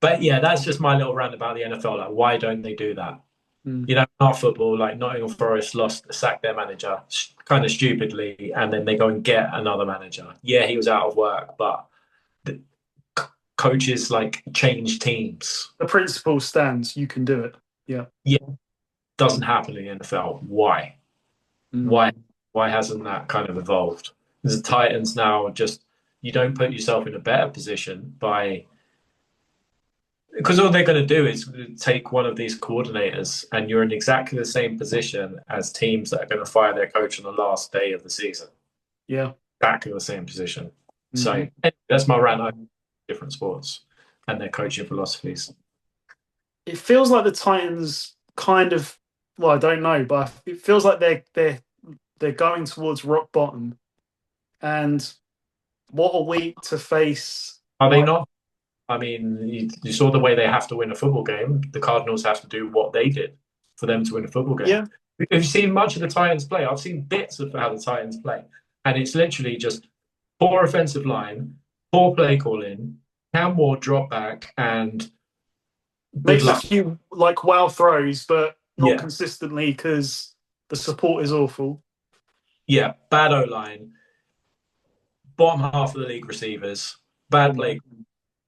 But yeah, that's just my little rant about the NFL. Like, why don't they do that? In our football, like Nottingham Forest sacked their manager kind of stupidly, and then they go and get another manager. Yeah, he was out of work, but the coaches like change teams. The principle stands. You can do it. Yeah. Yeah, doesn't happen in the NFL. Why? Why hasn't that kind of evolved? The Titans now just you don't put yourself in a better position because all they're going to do is take one of these coordinators and you're in exactly the same position as teams that are going to fire their coach on the last day of the season. Yeah. Exactly the same position. So that's my rant on different sports and their coaching philosophies. It feels like the Titans kind of, well, I don't know, but it feels like they're going towards rock bottom. And what a week to face. Are they not? I mean, you saw the way they have to win a football game. The Cardinals have to do what they did for them to win a football game. Yeah. Have you seen much of the Titans play? I've seen bits of how the Titans play. And it's literally just poor offensive line, poor play calling, Cam Ward drop back, and makes a few like wow throws, but not consistently because the support is awful. Yeah, bad O-line, bottom half of the league receivers, bad play.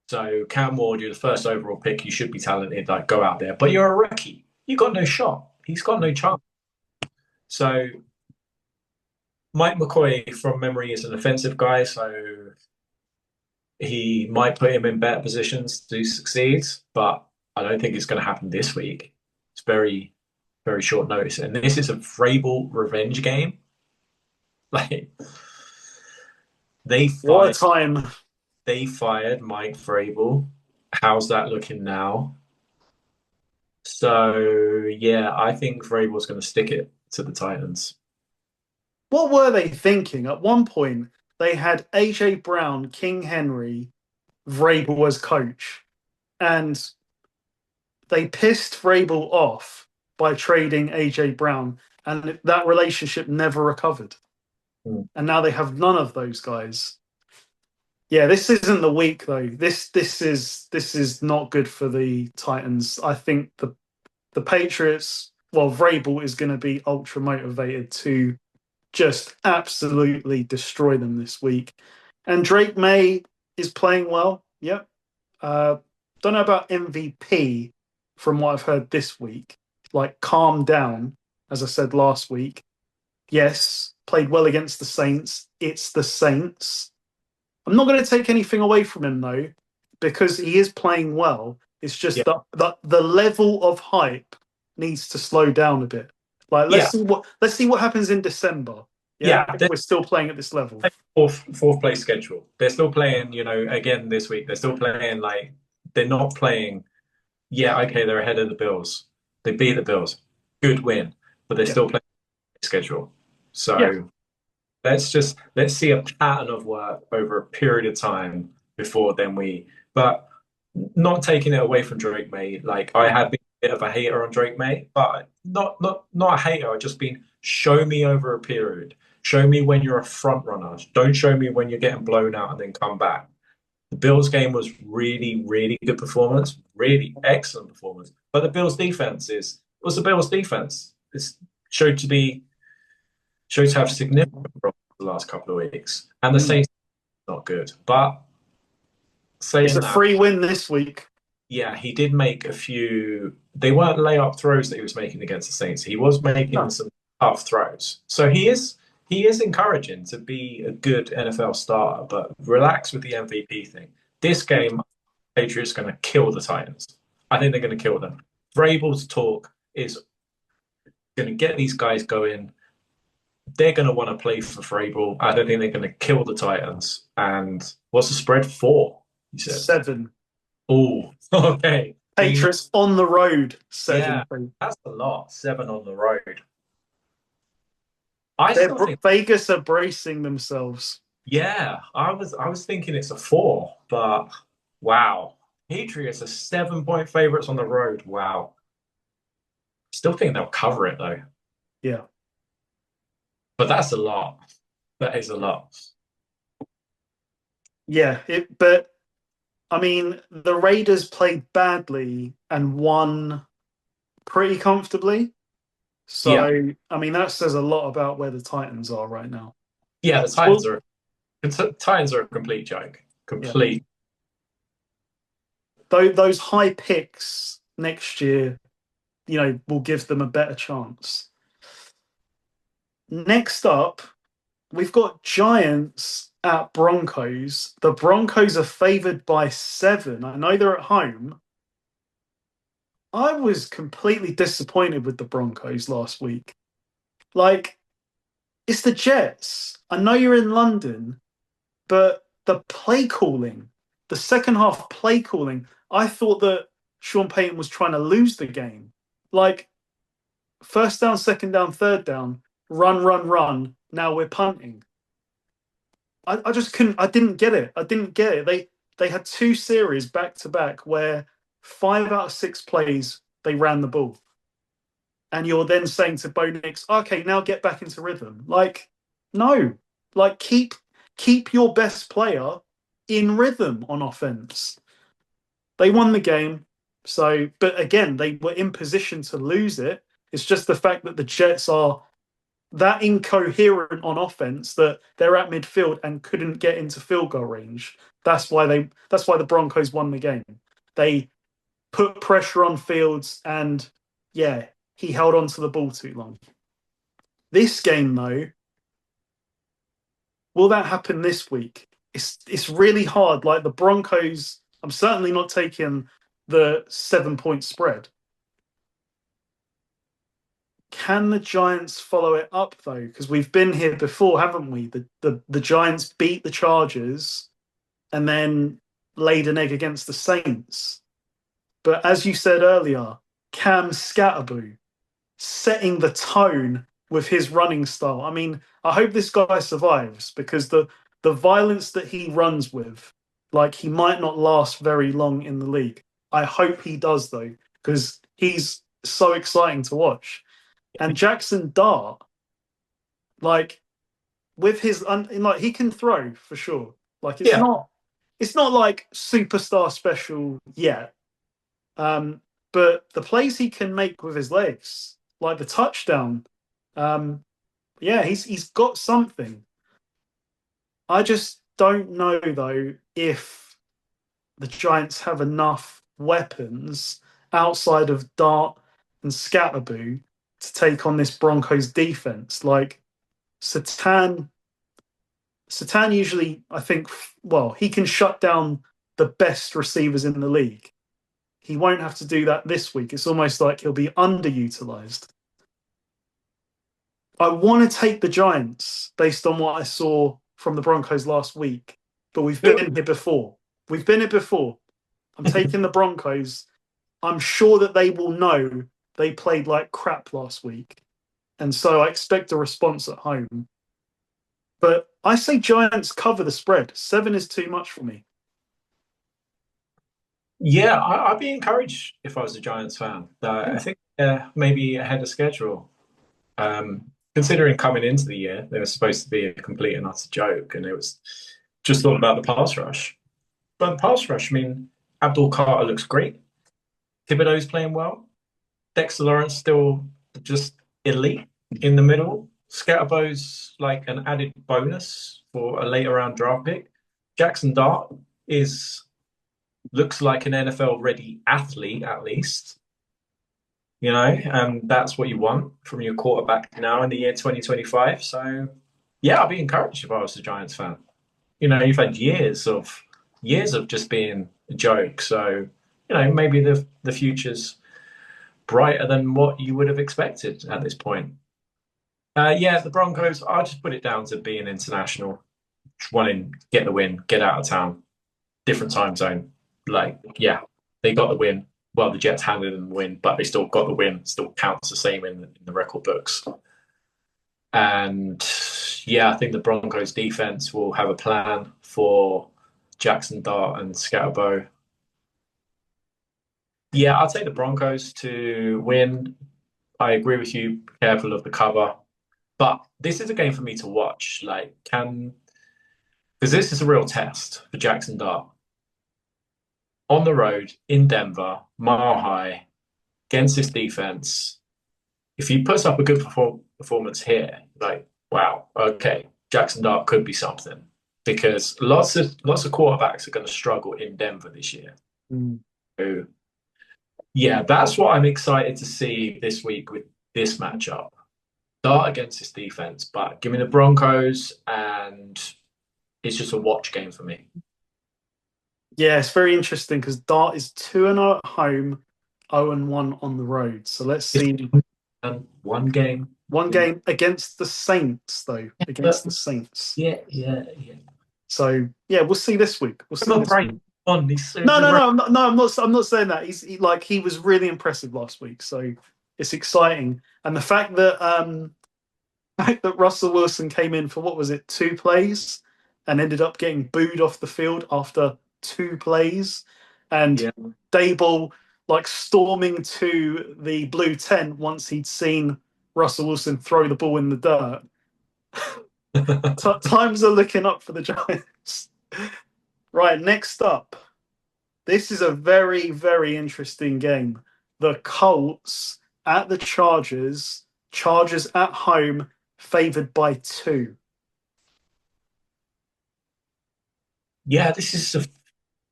So Cam Ward, you're the first overall pick. You should be talented. Like, go out there, but you're a rookie. You got no shot. He's got no chance. So Mike McCoy, from memory, is an offensive guy, so he might put him in better positions to succeed. But I don't think it's going to happen this week. It's very, very short notice, and this is a Vrabel revenge game. Like what a time. They fired Mike Vrabel. How's that looking now? So, yeah, I think Vrabel's going to stick it to the Titans. What were they thinking? At one point, they had AJ Brown, King Henry, Vrabel as coach, and they pissed Vrabel off by trading AJ Brown, and that relationship never recovered. Mm. And now they have none of those guys. Yeah, this isn't the week though. This is not good for the Titans. I think the Patriots. Well, Vrabel is going to be ultra motivated to just absolutely destroy them this week. And Drake May is playing well. Yep. Don't know about MVP from what I've heard this week. Like, calm down, as I said last week. Yes, played well against the Saints. It's the Saints. I'm not going to take anything away from him, though, because he is playing well. It's just Yeah. that the level of hype needs to slow down a bit. Like, Yeah. let's see what happens in December. Yeah. If we're still playing at this level. Fourth place schedule. They're still playing, again this week. They're still playing they're not playing. Yeah, okay, they're ahead of the Bills. They beat the Bills. Good win, but they're still playing schedule. So Yeah. let's see a pattern of work over a period of time before then but not taking it away from Drake May. Like, I have been a bit of a hater on Drake May, but not a hater. I've just been, show me over a period. Show me when you're a front runner. Don't show me when you're getting blown out and then come back. The Bills game was really, really good performance, really excellent performance. But the Bills defense was the Bills defense. It's showed to have significant problems the last couple of weeks. And the Saints not good. But saying it's a free win this week. Yeah, he did make a few. They weren't layup throws that he was making against the Saints. He was making some tough throws. So he is encouraging to be a good NFL starter, but relax with the MVP thing. This game, Patriots are going to kill the Titans. I think they're going to kill them. Vrabel's talk is going to get these guys going. They're going to want to play for Vrabel. I don't think they're going to kill the Titans. And what's the spread? 4, you said? 7. Oh, okay. Patriots on the road. 7. Yeah, that's a lot. 7 on the road. Vegas are bracing themselves. Yeah, I was thinking it's a 4, but wow. Patriots are 7-point favorites on the road. Wow. Still think they'll cover it though. Yeah. But that's a lot. That is a lot. Yeah, but I mean, the Raiders played badly and won pretty comfortably. So, yeah. I mean, that says a lot about where the Titans are right now. Yeah, the Titans are a complete joke. Complete. Yeah. Those high picks next year, will give them a better chance. Next up, we've got Giants at Broncos. The Broncos are favored by 7. I know they're at home. I was completely disappointed with the Broncos last week. Like, it's the Jets. I know you're in London, but the play calling, the second half play calling, I thought that Sean Payton was trying to lose the game. Like, first down, second down, third down, run. Now we're punting. I just couldn't. I didn't get it. They had 2 series back to back where 5 out of 6 plays they ran the ball, and you're then saying to Bo Nix, "Okay, now get back into rhythm." Like, no, like keep your best player in rhythm on offense. They won the game, but again, they were in position to lose it. It's just the fact that the Jets are that incoherent on offense that they're at midfield and couldn't get into field goal range. That's why the Broncos won the game. They put pressure on Fields and he held on to the ball too long. This game though, will that happen this week? It's really hard. Like the Broncos, I'm certainly not taking the 7-point spread. Can the Giants follow it up though? Because we've been here before, haven't we? The Giants beat the Chargers and then laid an egg against the Saints. But as you said earlier, Cam Scatterboo setting the tone with his running style. I mean, I hope this guy survives because the the violence that he runs with, like he might not last very long in the league. I hope he does though, because he's so exciting to watch. And Jackson Dart, like with like he can throw for sure. Like Yeah. it's not like superstar special yet. But the plays he can make with his legs, like the touchdown, yeah, he's got something. I just don't know though if the Giants have enough weapons outside of Dart and Scatterboo to take on this Broncos defense. Like Satan, Satan usually, I think, well, he can shut down the best receivers in the league. He won't have to do that this week. It's almost like he'll be underutilized. I want to take the Giants based on what I saw from the Broncos last week, but we've been here before. We've been here before. I'm taking the Broncos. I'm sure that they will know they played like crap last week. And so I expect a response at home. But I say Giants cover the spread. 7 is too much for me. Yeah, I'd be encouraged if I was a Giants fan. I think maybe ahead of schedule. Considering coming into the year, they were supposed to be a complete and utter joke, and it was just thought about the pass rush. But the pass rush, I mean, Abdul Carter looks great. Thibodeau's playing well. Dexter Lawrence still just elite in the middle. Scatterbow's like an added bonus for a later round draft pick. Jackson Dart looks like an NFL ready athlete at least. You know, and that's what you want from your quarterback now in the year 2025. So yeah, I'd be encouraged if I was a Giants fan. You know, you've had years of just being a joke. So, you know, maybe the future's brighter than what you would have expected at this point. Yeah, the Broncos, I'll just put it down to being international, wanting to get the win, get out of town, different time zone. Like, yeah, they got the win. Well, the Jets handed them the win, but they still got the win. Still counts the same in the record books. And yeah, I think the Broncos defense will have a plan for Jackson Dart and Scatterbo. Yeah, I'll take the Broncos to win. I agree with you. Be careful of the cover. But this is a game for me to watch. Like, because this is a real test for Jackson Dart. On the road in Denver, mile high, against this defense. If he puts up a good performance here, like, wow, okay, Jackson Dart could be something. Because lots of quarterbacks are going to struggle in Denver this year. So, yeah, that's what I'm excited to see this week with this matchup. Dart against this defense, but give me the Broncos, and it's just a watch game for me. Yeah, it's very interesting because Dart is 2-0 at home, 0-1 on the road. So let's see. One game. One game against the Saints, though. Against the Saints. Yeah. So yeah, we'll see this week. We'll see this week. No, I'm not saying that. He was really impressive last week, so it's exciting. And the fact that Russell Wilson came in for what was it, 2 plays, and ended up getting booed off the field after 2 plays, and Daboll like storming to the blue tent once he'd seen Russell Wilson throw the ball in the dirt. Times are looking up for the Giants. Right, next up. This is a very, very interesting game. The Colts at the Chargers. Chargers at home, favored by 2. Yeah, this is a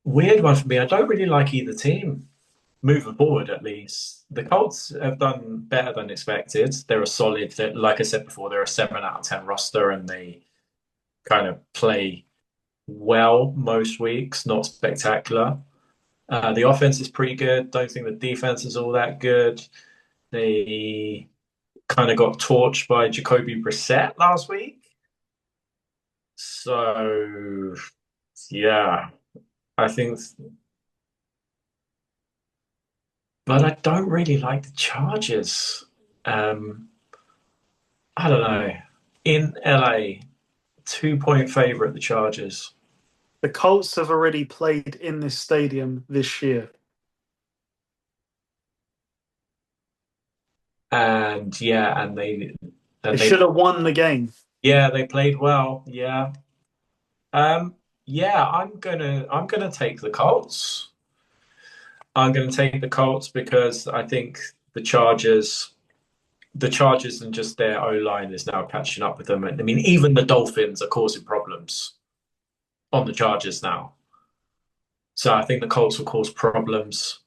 weird one for me. I don't really like either team moving forward, at least. The Colts have done better than expected. They're a solid, like I said before, they're a 7 out of 10 roster, and they kind of play well most weeks, not spectacular. The offense is pretty good. Don't think the defense is all that good. They kind of got torched by Jacoby Brissett last week. So, yeah, I think. But I don't really like the Chargers. I don't know. In LA, 2-point favorite, the Chargers. The Colts have already played in this stadium this year. And yeah, and they They and they should have won the game. yeah, they played well. Yeah. Yeah, I'm gonna take the Colts. I'm gonna take the Colts because I think the Chargers the Chargers and just their O line is now catching up with them. And I mean, even the Dolphins are causing problems on the Chargers now. So I think the Colts will cause problems.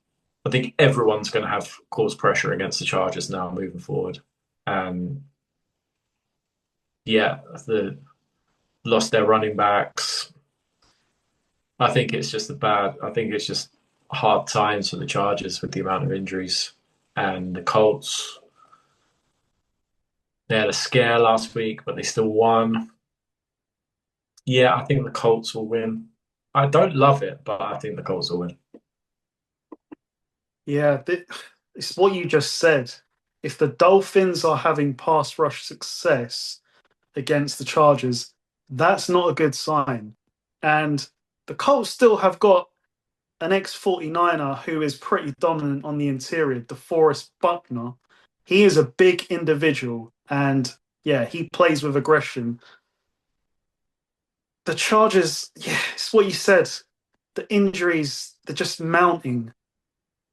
I think everyone's going to have cause pressure against the Chargers now moving forward. Um, yeah, the lost their running backs. I think it's just I think it's just hard times for the Chargers with the amount of injuries. And the Colts, they had a scare last week, but they still won. Yeah, I think the Colts will win. I don't love it, but I think the Colts will win. Yeah, it's what you just said. If the Dolphins are having pass rush success against the Chargers, that's not a good sign. And the Colts still have got an ex-49er who is pretty dominant on the interior, DeForest Buckner. He is a big individual, and yeah, he plays with aggression. The Chargers, yeah, it's what you said. The injuries, they're just mounting.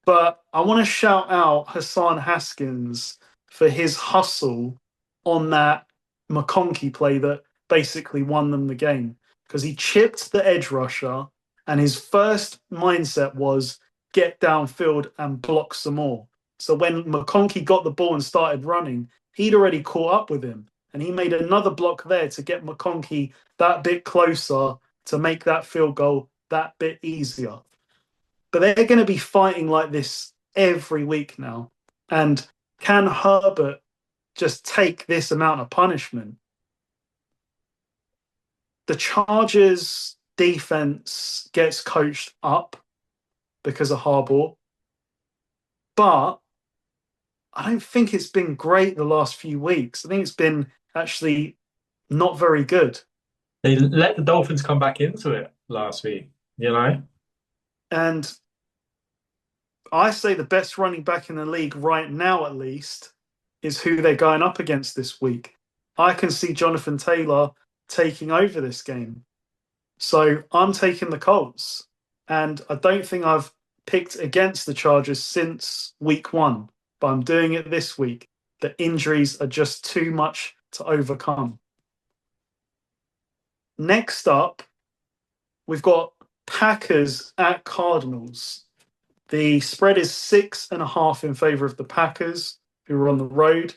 But I want to shout out Hassan Haskins for his hustle on that McConkey play that basically won them the game. Because he chipped the edge rusher, and his first mindset was get downfield and block some more. So when McConkey got the ball and started running, he'd already caught up with him. And he made another block there to get McConkey that bit closer to make that field goal that bit easier. But they're going to be fighting like this every week now. And can Herbert just take this amount of punishment? The Chargers defense gets coached up because of Harbaugh, but I don't think it's been great the last few weeks. I think it's been actually not very good. They let the Dolphins come back into it last week, you know? And I say the best running back in the league right now, at least, is who they're going up against this week. I can see Jonathan Taylor taking over this game. So I'm taking the Colts. And I don't think I've picked against the Chargers since week one, but I'm doing it this week. The injuries are just too much to overcome. Next up, we've got Packers at Cardinals. The spread is 6.5 in favor of the Packers, who are on the road.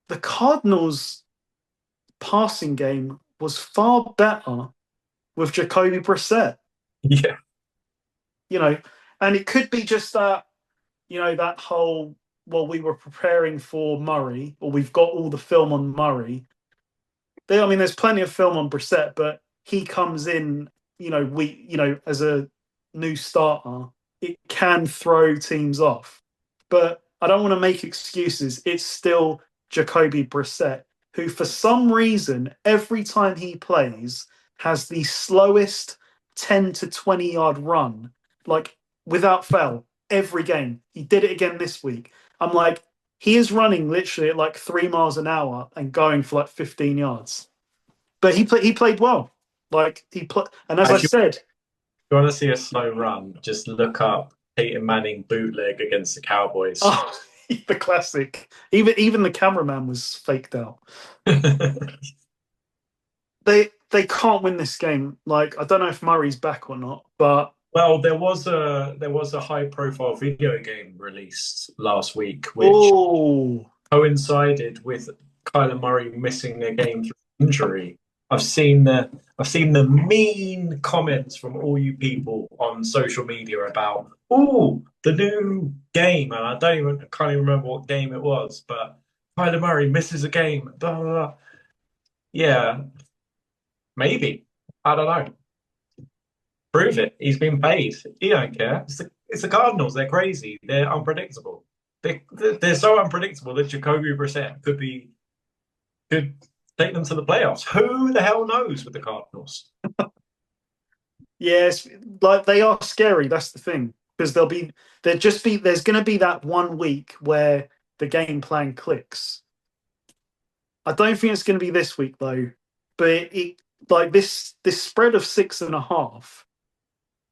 The Cardinals' passing game was far better with Jacoby Brissett. Yeah. And it could be just that, that whole, well, we were preparing for Murray, or we've got all the film on Murray. There's plenty of film on Brissett, but he comes in, as a new starter, it can throw teams off. But I don't want to make excuses. It's still Jacoby Brissett, who for some reason, every time he plays, has the slowest 10 to 20 yard run, like without fail, every game. He did it again this week. I'm like, he is running literally at like 3 miles an hour and going for like 15 yards. But he played well. And as I Actually, said, if you want to see a slow run, just look up Peyton Manning bootleg against the Cowboys. oh, the classic. Even the cameraman was faked out. They can't win this game. Like, I don't know if Murray's back or not, but Well, there was a high profile video game released last week, which coincided with Kyler Murray missing a game through injury. I've seen the mean comments from all you people on social media about the new game, and I can't even remember what game it was, but Kyler Murray misses a game. Blah, blah, blah. Yeah, maybe. I don't know. Prove it. He's been paid. He don't care. It's the Cardinals. They're crazy. They're unpredictable. They're so unpredictable that Jacoby Brissett could take them to the playoffs. Who the hell knows with the Cardinals? Yes, like they are scary. That's the thing because there's going to be that 1 week where the game plan clicks. I don't think it's going to be this week though, but like this spread of 6.5.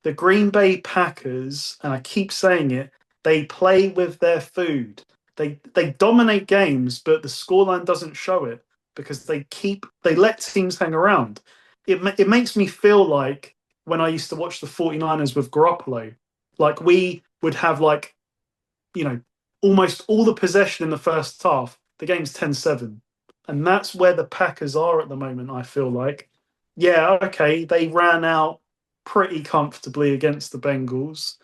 The Green Bay Packers, and I keep saying it, they play with their food. They dominate games, but the scoreline doesn't show it because they let teams hang around. It makes me feel like when I used to watch the 49ers with Garoppolo, like we would have like, almost all the possession in the first half. The game's 10-7. And that's where the Packers are at the moment, I feel like. Yeah, okay, they ran out pretty comfortably against the Bengals.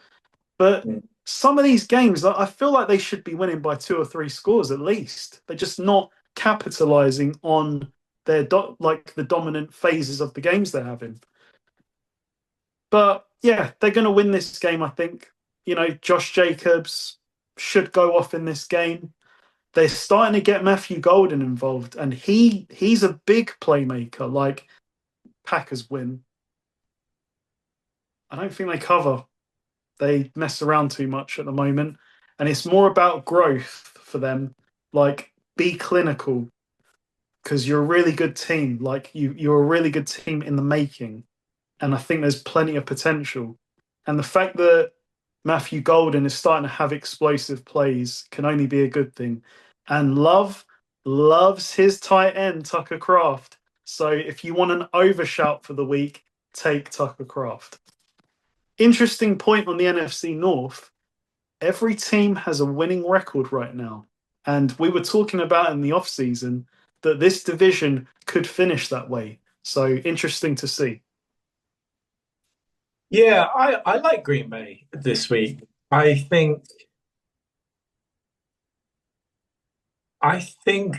But some of these games, I feel like they should be winning by 2 or 3 scores at least. They're just not capitalizing on like the dominant phases of the games they're having. But yeah, they're going to win this game, I think. Josh Jacobs should go off in this game. They're starting to get Matthew Golden involved, and he's a big playmaker. Like Packers win. I don't think they cover. They mess around too much at the moment, and it's more about growth for them. Like be clinical because you're a really good team. Like you're a really good team in the making, and I think there's plenty of potential. And the fact that Matthew Golden is starting to have explosive plays can only be a good thing. And Love loves his tight end, Tucker Kraft. So if you want an overshout for the week, take Tucker Kraft. Interesting point on the NFC North. Every team has a winning record right now. And we were talking about in the offseason that this division could finish that way. So interesting to see. Yeah, I like Green Bay this week. I think I think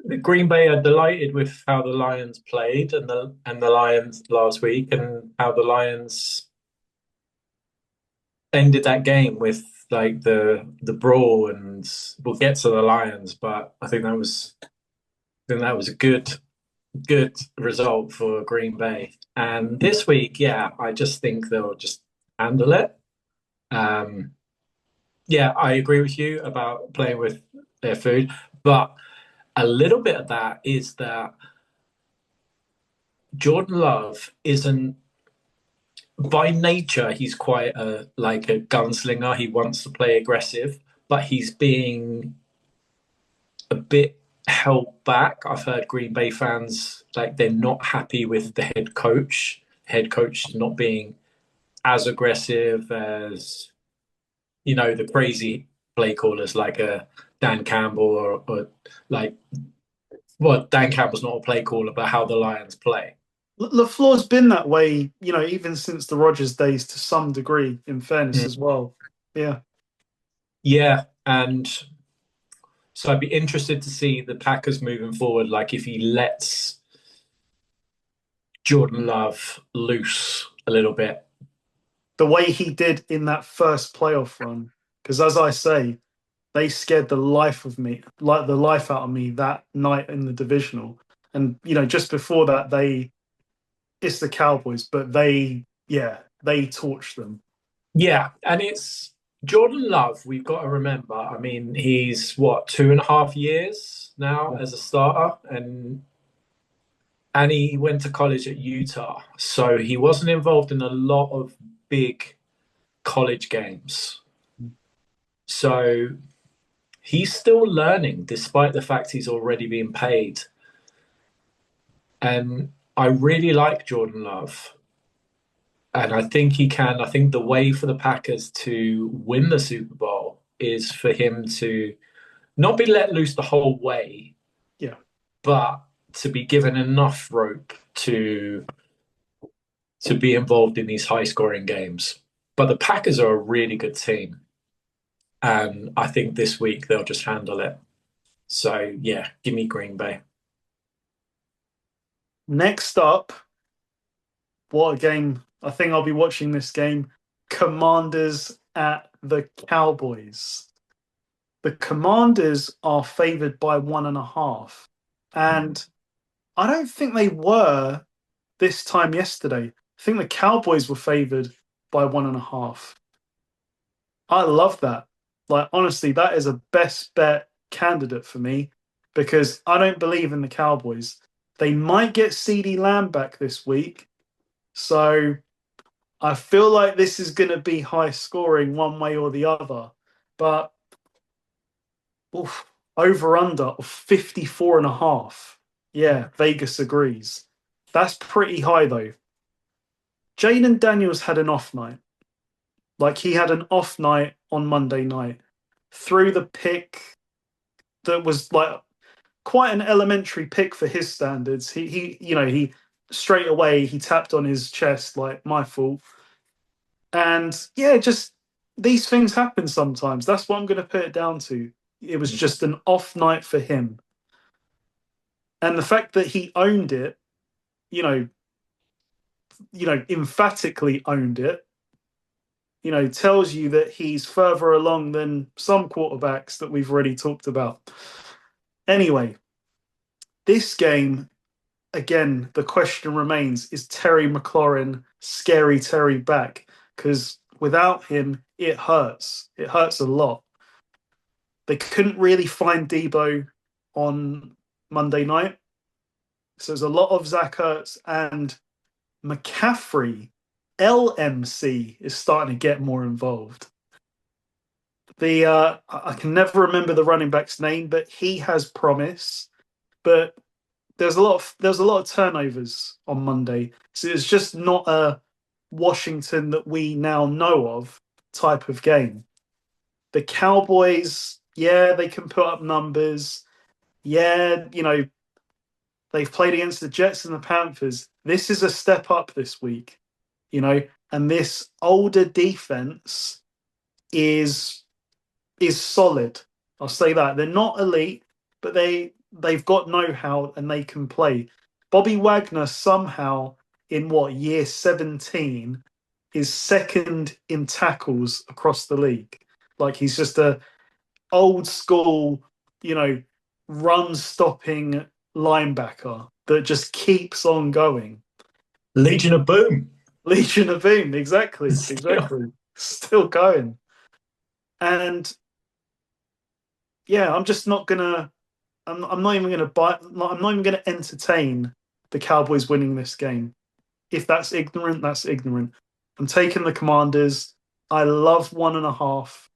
the Green Bay are delighted with how the Lions played and the Lions last week and how the Lions ended that game with like the brawl, and we'll get to the Lions, but I think that was a good result for Green Bay. And this week, yeah, I just think they'll just handle it. Um, yeah, I agree with you about playing with their food, but a little bit of that is that Jordan Love isn't by nature, he's quite like a gunslinger. He wants to play aggressive, but he's being a bit held back. I've heard Green Bay fans like they're not happy with the head coach. Head coach not being as aggressive as the crazy play callers like Dan Campbell or like well, Dan Campbell's not a play caller, but how the Lions play. LaFleur's been that way, even since the Rodgers days to some degree, in fairness Mm. as well. Yeah. Yeah, and so I'd be interested to see the Packers moving forward, like if he lets Jordan Love loose a little bit. The way he did in that first playoff run. Because as I say, they scared the life of me, like the life out of me that night in the divisional. And, just before that, it's the Cowboys, but they torched them. Yeah, and it's Jordan Love. We've got to remember. I mean, he's what 2.5 years now as a starter, and he went to college at Utah, so he wasn't involved in a lot of big college games. So he's still learning, despite the fact he's already been paid. And I really like Jordan Love. And I think he can. I think the way for the Packers to win the Super Bowl is for him to not be let loose the whole way, Yeah. but to be given enough rope to be involved in these high scoring games. But the Packers are a really good team. And I think this week they'll just handle it. So yeah, give me Green Bay. Next up, what a game. I think I'll be watching this game. Commanders at the Cowboys. The Commanders are favored by 1.5. And I don't think they were this time yesterday. I think the Cowboys were favored by 1.5. I love that. Like, honestly, that is a best bet candidate for me because I don't believe in the Cowboys. They might get CD Lamb back this week. So I feel like this is going to be high scoring one way or the other. But oof, over under of 54.5. Yeah, Vegas agrees. That's pretty high though. Jaden Daniels had an off night. Like he had an off night on Monday night. Threw the pick that was like quite an elementary pick for his standards. He straight away he tapped on his chest like my fault. And yeah, just these things happen sometimes. That's what I'm going to put it down to. It was just an off night for him. And the fact that he owned it, you know, emphatically owned it, tells you that he's further along than some quarterbacks that we've already talked about. Anyway, this game, again, the question remains, is Terry McLaurin scary Terry back? Because without him, it hurts. It hurts a lot. They couldn't really find Debo on Monday night. So there's a lot of Zach Ertz and McCaffrey. LMC is starting to get more involved. I can never remember the running back's name, but he has promise. But there's a lot of turnovers on Monday, so it's just not a Washington that we now know of type of game. The Cowboys, yeah, they can put up numbers. Yeah, they've played against the Jets and the Panthers. This is a step up this week, and this older defense is solid. I'll say that. They're not elite, but they've got know-how and they can play. Bobby Wagner somehow in year 17 is second in tackles across the league. Like he's just a old school, run stopping linebacker that just keeps on going. Legion of Boom. Legion of Boom, exactly. Still going. And yeah, I'm just not gonna. I'm not even gonna buy. I'm not even gonna entertain the Cowboys winning this game. If that's ignorant, that's ignorant. I'm taking the Commanders. I love 1.5.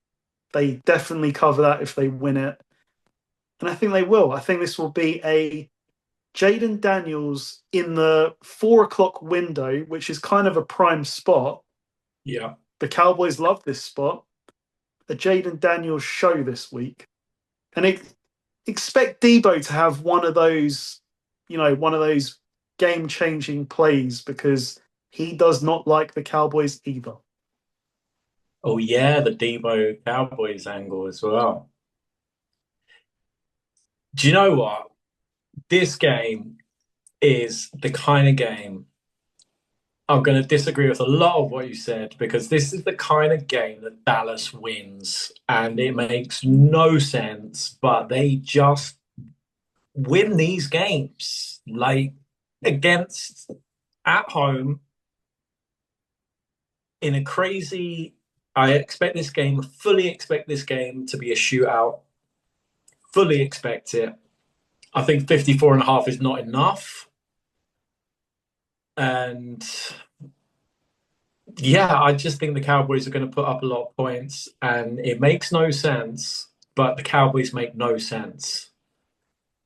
They definitely cover that if they win it, and I think they will. I think this will be a Jaden Daniels in the 4 o'clock window, which is kind of a prime spot. Yeah, the Cowboys love this spot. A Jaden Daniels show this week. And expect Debo to have one of those game-changing plays because he does not like the Cowboys either. oh yeah, the Debo Cowboys angle as well. Do you know what? This game is the kind of game I'm going to disagree with a lot of what you said because this is the kind of game that Dallas wins and it makes no sense, but they just win these games like against at home in a crazy. Fully expect this game to be a shootout. Fully expect it. I think 54.5 is not enough. And yeah, I just think the Cowboys are going to put up a lot of points and it makes no sense, but the Cowboys make no sense.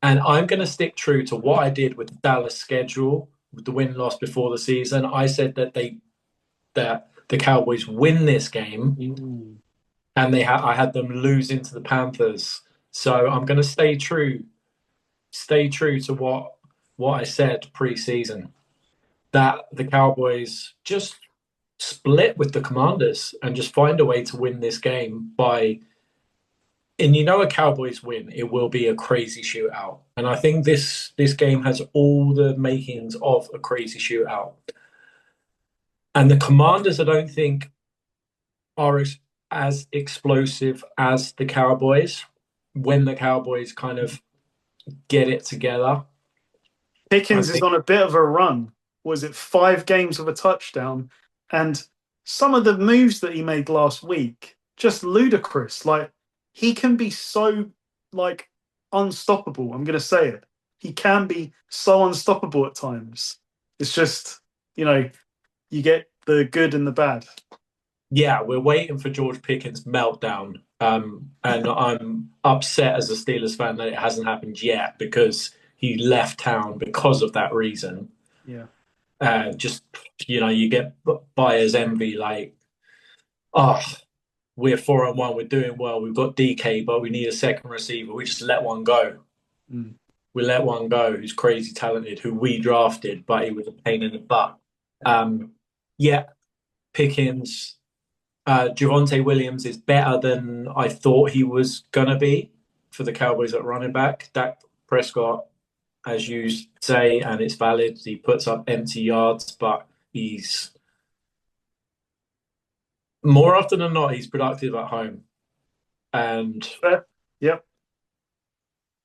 And I'm going to stick true to what I did with the Dallas schedule, with the win-loss before the season. I said that the Cowboys win this game, and I had them lose into the Panthers. So I'm going to stay true to what I said pre-season, that the Cowboys just split with the Commanders and just find a way to win this game by. And a Cowboys win, it will be a crazy shootout. And I think this game has all the makings of a crazy shootout. And the Commanders, I don't think, are as explosive as the Cowboys when the Cowboys kind of get it together. I Pickens is think, on a bit of a run. Was it 5 games with a touchdown? And some of the moves that he made last week, just ludicrous. Like he can be so like unstoppable. I'm gonna say it. He can be so unstoppable at times. It's just, you know, you get the good and the bad. yeah, we're waiting for George Pickens' meltdown. And I'm upset as a Steelers fan that it hasn't happened yet because he left town because of that reason. Yeah. Just, you get buyer's envy like, oh, we're 4-1, we're doing well, we've got DK, but we need a second receiver. We just let one go. Mm. We let one go who's crazy talented, who we drafted, but he was a pain in the butt. Yeah, Pickens, Javonte Williams is better than I thought he was gonna be for the Cowboys at running back. Dak Prescott, as you say, and it's valid, he puts up empty yards, but he's more often than not he's productive at home. And Yep.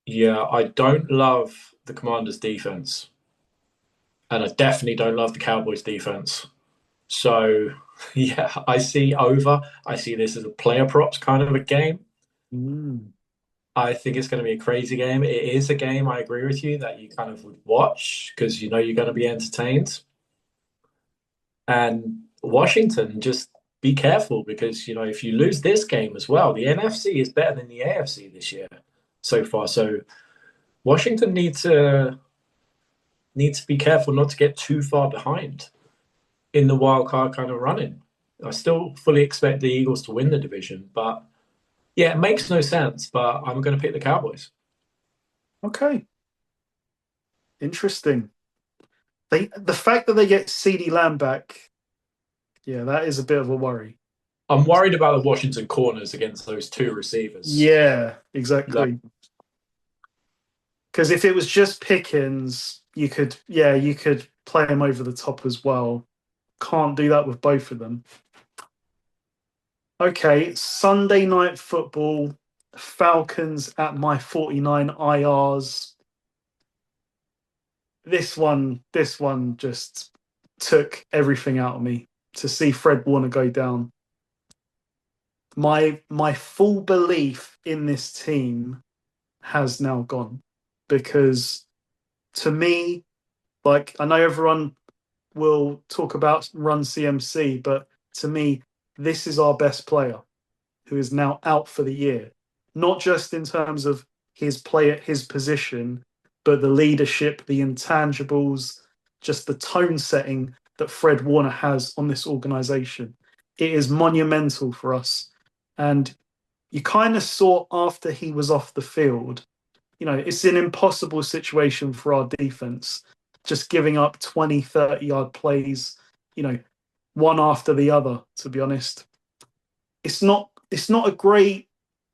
yeah, I don't love the Commanders' defense, and I definitely don't love the Cowboys' defense. So yeah, I see over. I see this as a player props kind of a game. Mm. I think it's going to be a crazy game. It is a game, I agree with you, that you kind of would watch because you know you're going to be entertained. And Washington, just be careful because, if you lose this game as well, the NFC is better than the AFC this year so far. So Washington needs to be careful not to get too far behind in the wild card kind of running. I still fully expect the Eagles to win the division, but yeah, it makes no sense. But I'm going to pick the Cowboys. Okay. Interesting. The fact that they get CD Lamb back, yeah, that is a bit of a worry. I'm worried about the Washington corners against those two receivers. Yeah, That, exactly. Because if it was just Pickens, you could play him over the top as well. Can't do that with both of them. Okay, Sunday night football, Falcons at my 49 IRs. This one just took everything out of me to see Fred Warner go down. My full belief in this team has now gone because to me, like I know everyone will talk about Run CMC, but to me, this is our best player who is now out for the year. Not just in terms of his play at his position, but the leadership, the intangibles, just the tone setting that Fred Warner has on this organization. It is monumental for us. And you kind of saw after he was off the field, it's an impossible situation for our defense, just giving up 20, 30-yard plays, one after the other, to be honest. It's not a great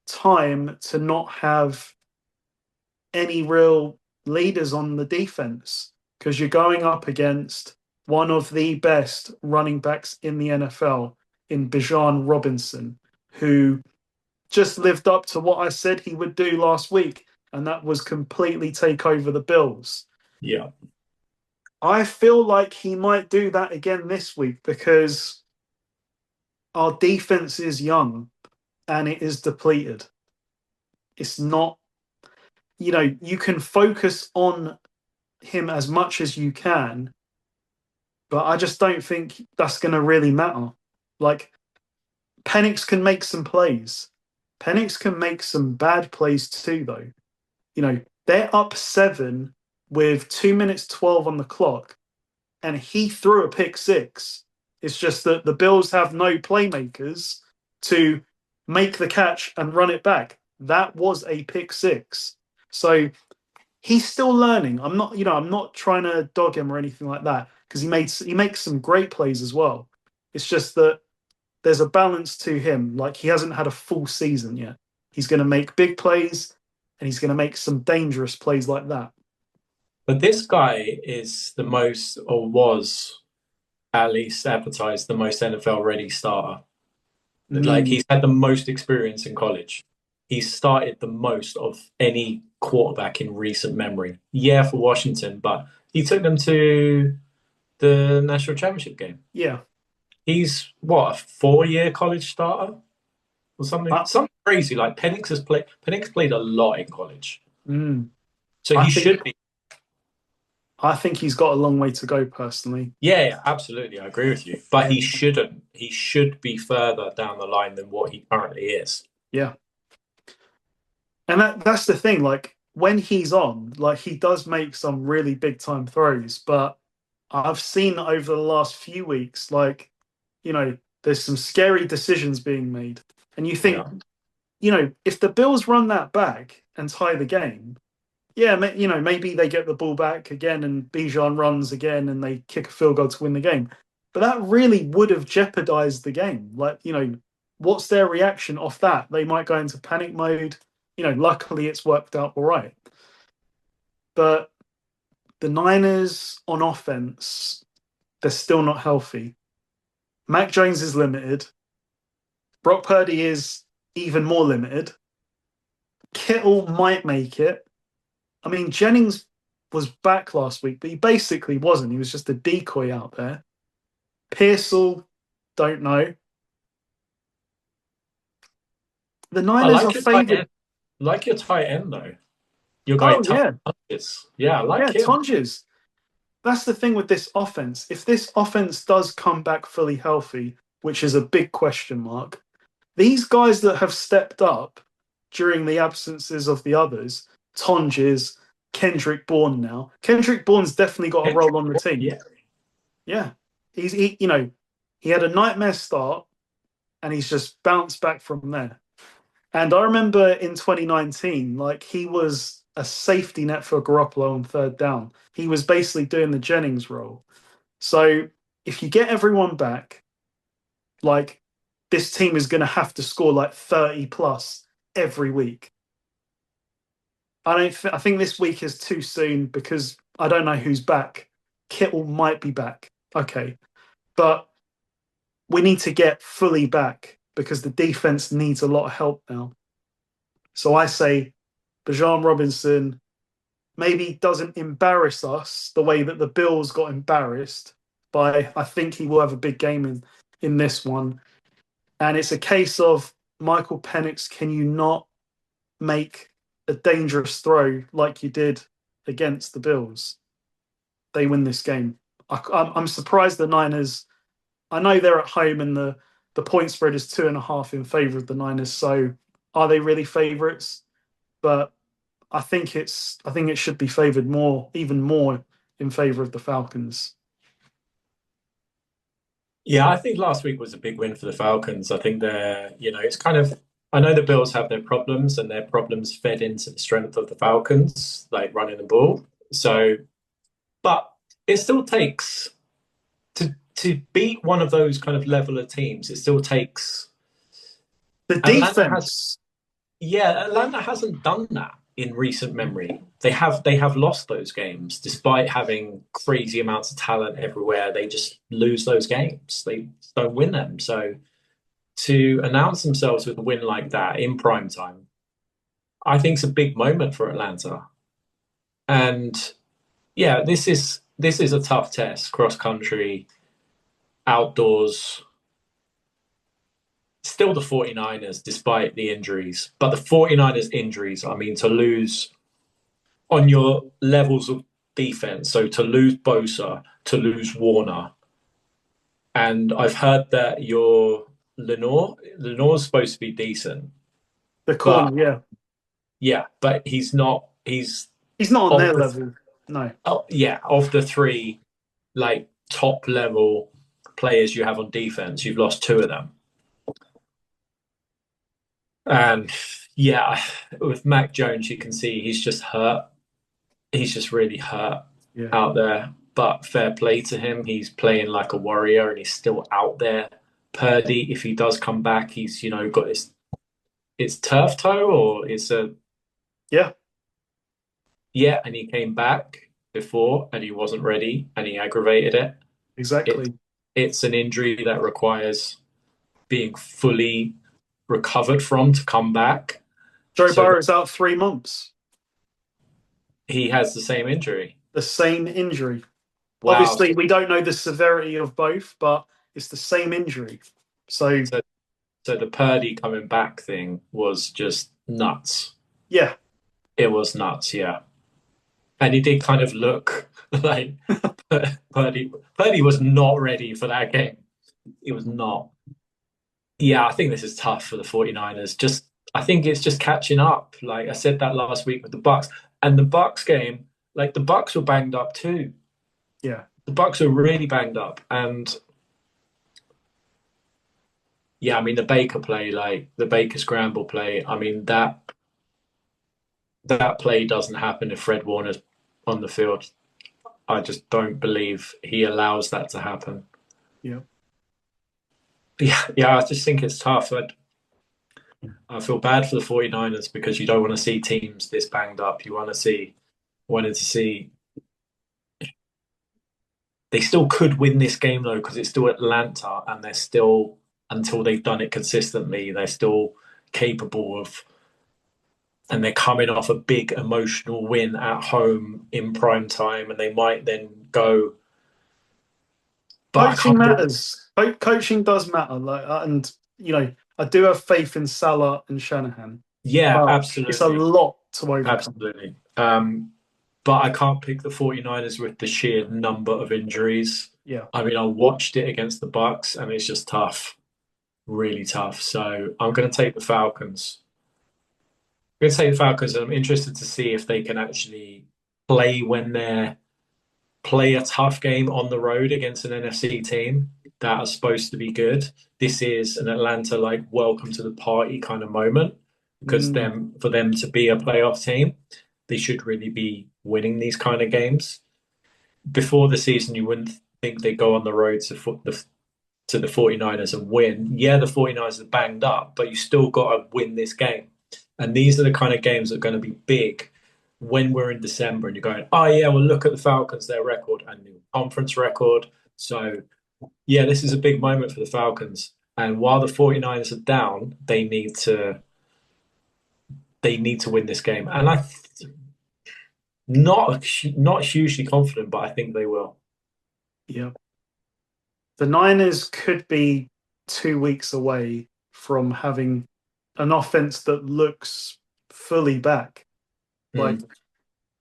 time to not have any real leaders on the defense because you're going up against one of the best running backs in the NFL in Bijan Robinson, who just lived up to what I said he would do last week, and that was completely take over the Bills. yeah. I feel like he might do that again this week because our defense is young and it is depleted. It's not, you can focus on him as much as you can, but I just don't think that's going to really matter. Like, Penix can make some plays. Penix can make some bad plays too, though. They're up 7 with 2 minutes 12 on the clock, and he threw a pick six. It's just that the Bills have no playmakers to make the catch and run it back. That was a pick six. So he's still learning. I'm not trying to dog him or anything like that because he makes some great plays as well. It's just that there's a balance to him. Like he hasn't had a full season yet. He's going to make big plays and he's going to make some dangerous plays like that. But this guy is the most, or was at least advertised, the most NFL ready starter. Like Mm, he's had the most experience in college. He's started the most of any quarterback in recent memory. Yeah, for Washington, but He took them to the national championship game. Yeah. He's what, a 4-year college starter or something? I, Something crazy. Like Penix played a lot in college. mm, So I he think should be. I think he's got a long way to go personally. Yeah, yeah, absolutely. I agree with you. But he shouldn't. He should be further down the line than what he currently is. Yeah. And that's the thing, like when he's on, like he does make some really big time throws, but I've seen over the last few weeks, like, there's some scary decisions being made. And you think, Yeah. if the Bills run that back and tie the game, yeah, maybe they get the ball back again and Bijan runs again and they kick a field goal to win the game. But that really would have jeopardized the game. Like, what's their reaction off that? They might go into panic mode. Luckily it's worked out all right. But the Niners on offense, they're still not healthy. Mac Jones is limited. Brock Purdy is even more limited. Kittle might make it. I mean, Jennings was back last week, but he basically wasn't. He was just a decoy out there. Pearsall, don't know. The I Niners are like your tight favored. end. Like your tight end though. Your guy Oh yeah, Tunges. Yeah, I yeah, like him. Tonjes. That's the thing with this offense. If this offense does come back fully healthy, which is a big question mark, these guys that have stepped up during the absences of the others, Tonjes, Kendrick Bourne now. Kendrick Bourne's definitely got a role on the team. Yeah. Yeah. He had a nightmare start and he's just bounced back from there. And I remember in 2019, like he was a safety net for Garoppolo on third down. He was basically doing the Jennings role. So if you get everyone back, like this team is going to have to score like 30 plus every week. I think this week is too soon because I don't know who's back. Kittle might be back. Okay. But we need to get fully back because the defense needs a lot of help now. So I say Bijan Robinson maybe doesn't embarrass us the way that the Bills got embarrassed, but I think he will have a big game in this one. And it's a case of Michael Penix, can you not make a dangerous throw like you did against the Bills? They win this game. I'm surprised the Niners. I know they're at home and the point spread is 2.5 in favor of the Niners. So are they really favorites? But I think it should be favored more, even more in favor of the Falcons. Yeah, I think last week was a big win for the Falcons. I think it's kind of, I know the Bills have their problems and their problems fed into the strength of the Falcons, like running the ball. So, but it still takes to beat one of those kind of level of teams. It still takes The Atlanta defense. Atlanta hasn't done that in recent memory. They have lost those games despite having crazy amounts of talent everywhere. They just lose those games. They don't win them. So to announce themselves with a win like that in prime time, I think it's a big moment for Atlanta. And yeah, this is a tough test, cross country, outdoors. Still the 49ers despite the injuries, but the 49ers injuries, I mean, to lose on your levels of defense. So to lose Bosa, to lose Warner, and I've heard that your Lenore's supposed to be decent, The but corner, yeah. yeah, but he's not. He's He's not on of their the level. No. yeah, of the three like top level players you have on defense, you've lost two of them, and yeah, with Mac Jones, you can see he's just hurt. He's just really hurt Yeah. out there. But fair play to him. He's playing like a warrior and he's still out there. Purdy, if he does come back, he's got his turf toe or it's a Yeah, yeah, and he came back before and he wasn't ready and he aggravated it. It exactly. it's an injury that requires being fully recovered from to come back. Joe So Burrow's out 3 months. he has the same injury. The same injury. Wow. Obviously, we don't know the severity of both, but it's the same injury. So, So, so the Purdy coming back thing was just nuts. yeah, It was nuts, yeah. And he did kind of look like Purdy was not ready for that game. He was not. Yeah, I think this is tough for the 49ers. Just I think it's just catching up. Like I said that last week with the Bucks. And the Bucks game, like the Bucks were banged up too. yeah. The Bucks were really banged up. And yeah, I mean the Baker play, like the Baker scramble play, I mean that play doesn't happen if Fred Warner's on the field. I just don't believe he allows that to happen. Yeah. Yeah, I just think it's tough. I feel bad for the 49ers because you don't want to see teams this banged up. You want to see, wanted to see. They still could win this game though because it's still Atlanta and they're still, until they've done it consistently, they're still capable of, and they're coming off a big emotional win at home in prime time and they might then go, but I Coaching can't. matters. Coaching does matter. Like, and I do have faith in Salah and Shanahan, Yeah, but it's a absolutely. lot to overcome. Absolutely. But I can't pick the 49ers with the sheer number of injuries. Yeah. I mean, I watched it against the Bucks and it's just tough, really tough. So I'm going to take the Falcons. I'm going to take the Falcons and I'm interested to see if they can actually play when they're play a tough game on the road against an NFC team that are supposed to be good. This is an Atlanta like welcome to the party kind of moment because Mm. them for them to be a playoff team, they should really be winning these kind of games. Before the season, you wouldn't think they go on the road to the 49ers and win. Yeah, the 49ers are banged up, but you still got to win this game. And these are the kind of games that are going to be big when we're in December and you're going, oh, yeah, well, look at the Falcons, their record and new conference record. So, yeah, this is a big moment for the Falcons. And while the 49ers are down, they need to win this game. And I not hugely confident, but I think they will. Yeah. The Niners could be 2 weeks away from having an offense that looks fully back. Like, Mm.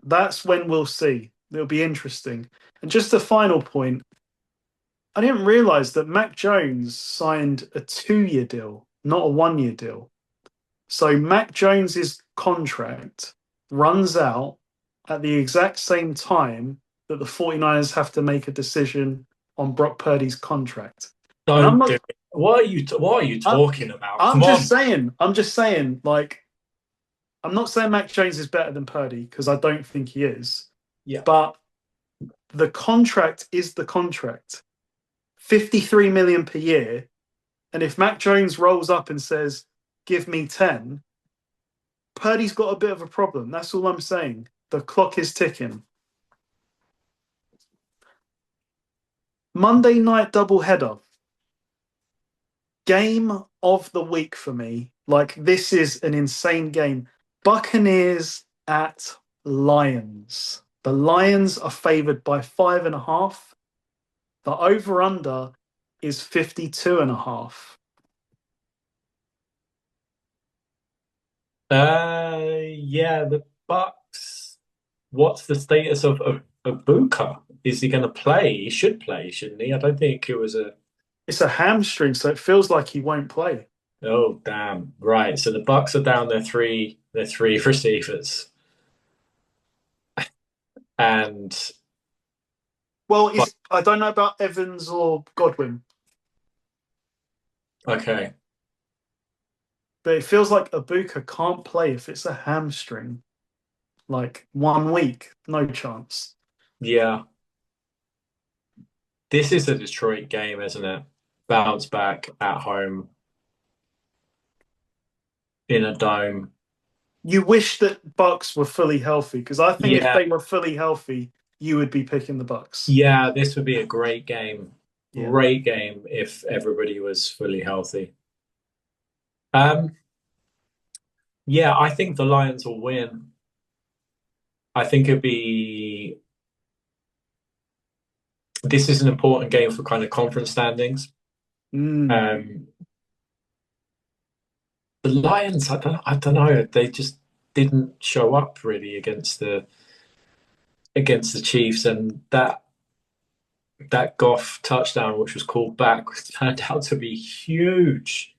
that's when we'll see. It'll be interesting. And just a final point, I didn't realize that Mac Jones signed a 2-year deal, not a 1-year deal. So Mac Jones's contract runs out at the exact same time that the 49ers have to make a decision on Brock Purdy's contract. And I'm Don't do not it. What are you I, talking about? I'm Come just on. saying, like, I'm not saying Mac Jones is better than Purdy because I don't think he is. Yeah. But the contract is the contract. 53 million per year. And if Mac Jones rolls up and says, give me 10, Purdy's got a bit of a problem. That's all I'm saying. The clock is ticking. Monday night doubleheader. Game of the week for me. Like, this is an insane game. Buccaneers at Lions. The Lions are favored by 5.5. The over under is 52.5. Yeah, the Bucks. What's the status of Buka? Is he going to play? He should play, shouldn't he? I don't think it was a. It's a hamstring, so it feels like he won't play. Oh, damn. Right. So the Bucks are down their three receivers. And Well, but I don't know about Evans or Godwin, okay. but it feels like Ibuka can't play if it's a hamstring. Like 1 week, no chance. Yeah. This is a Detroit game, isn't it? Bounce back at home in a dome. You wish that Bucks were fully healthy because I think if Yeah. they were fully healthy, you would be picking the Bucks. Yeah, this would be a great game. Yeah. Great game if everybody was fully healthy. Um, yeah, I think the Lions will win. I think it'd be this is an important game for kind of conference standings. Mm. Um, the Lions, I don't know. They just didn't show up really against the Chiefs, and that Goff touchdown, which was called back, turned out to be huge.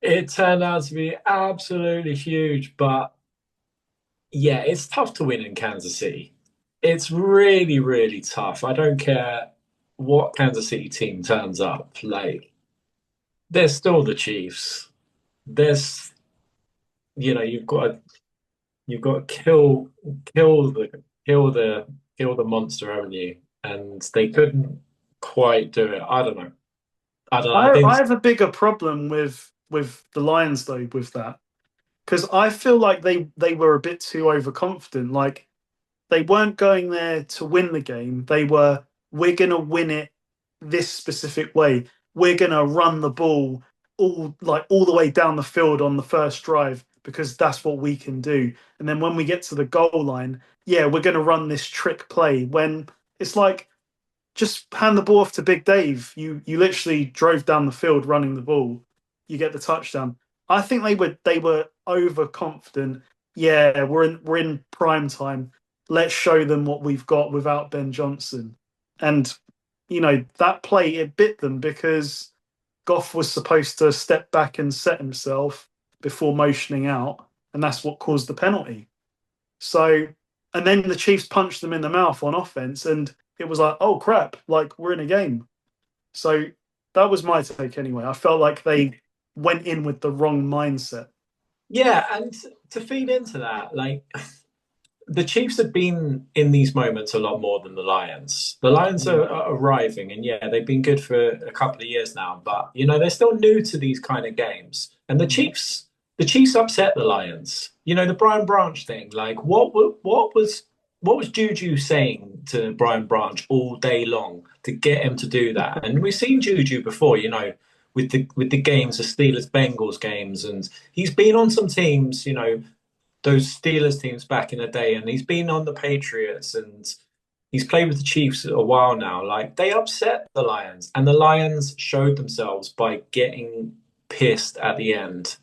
It turned out to be absolutely huge, but yeah, it's tough to win in Kansas City. It's really, really tough. I don't care what Kansas City team turns up. Like, they're still the Chiefs. There's, you've got to kill the kill the kill the monster, haven't you? And they couldn't quite do it. I don't know. I don't know. I think I have a bigger problem with the Lions though with that because I feel like they were a bit too overconfident. Like they weren't going there to win the game. We're gonna win it this specific way. We're gonna run the ball all the way down the field on the first drive because that's what we can do. And then when we get to the goal line, yeah, we're gonna run this trick play. When it's like just hand the ball off to Big Dave. You literally drove down the field running the ball. You get the touchdown. I think they were overconfident. Yeah, we're in prime time. Let's show them what we've got without Ben Johnson. And that play it bit them because Goff was supposed to step back and set himself before motioning out, and that's what caused the penalty. So, and then the Chiefs punched them in the mouth on offense, and it was like, oh crap, like we're in a game. So that was my take anyway. I felt like they went in with the wrong mindset. yeah, and to feed into that, like the Chiefs have been in these moments a lot more than the Lions. The Lions are arriving, and yeah, they've been good for a couple of years now, but they're still new to these kind of games. And the Chiefs upset the Lions. The Brian Branch thing. Like, what was Juju saying to Brian Branch all day long to get him to do that? And we've seen Juju before. With the games, the Steelers Bengals games, and he's been on some teams. Those Steelers teams back in the day, and he's been on the Patriots, and he's played with the Chiefs a while now. Like, they upset the Lions, and the Lions showed themselves by getting pissed at the end.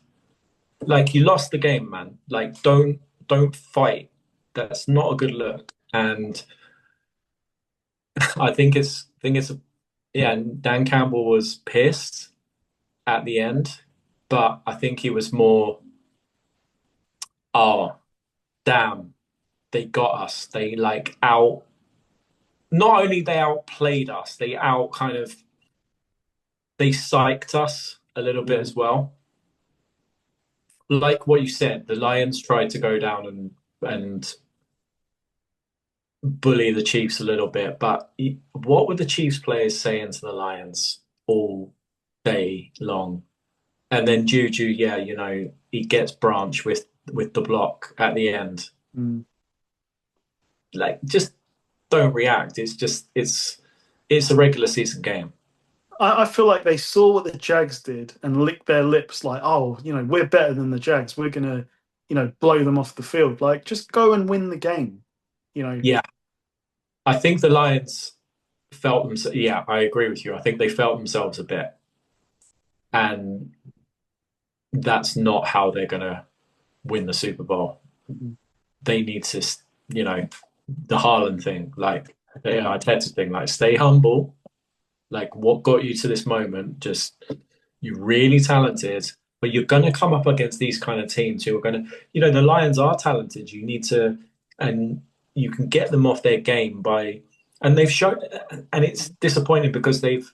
Like, you lost the game, man. Like, don't fight. That's not a good look. And I think it's yeah. Dan Campbell was pissed at the end, but I think he was more, oh damn, they got us. They like out. Not only they outplayed us, they out kind of they psyched us a little bit Mm. as well. Like what you said, the Lions tried to go down and bully the Chiefs a little bit, but what were the Chiefs players saying to the Lions all day long? And then Juju, yeah, he gets Branch with the block at the end. Mm. Like, just don't react. It's a regular season game. I feel like they saw what the Jags did and licked their lips, like, oh, we're better than the Jags. We're gonna, blow them off the field. Like, just go and win the game. You know, Yeah, I think the Lions felt themselves. Yeah, I agree with you. I think they felt themselves a bit, and that's not how they're gonna win the Super Bowl. They need to, the Haaland thing, like the Arteta thing, like stay humble. Like, what got you to this moment? Just you're really talented, but you're gonna come up against these kind of teams who are gonna, the Lions are talented. You need to, and you can get them off their game by, and they've shown, and it's disappointing because they've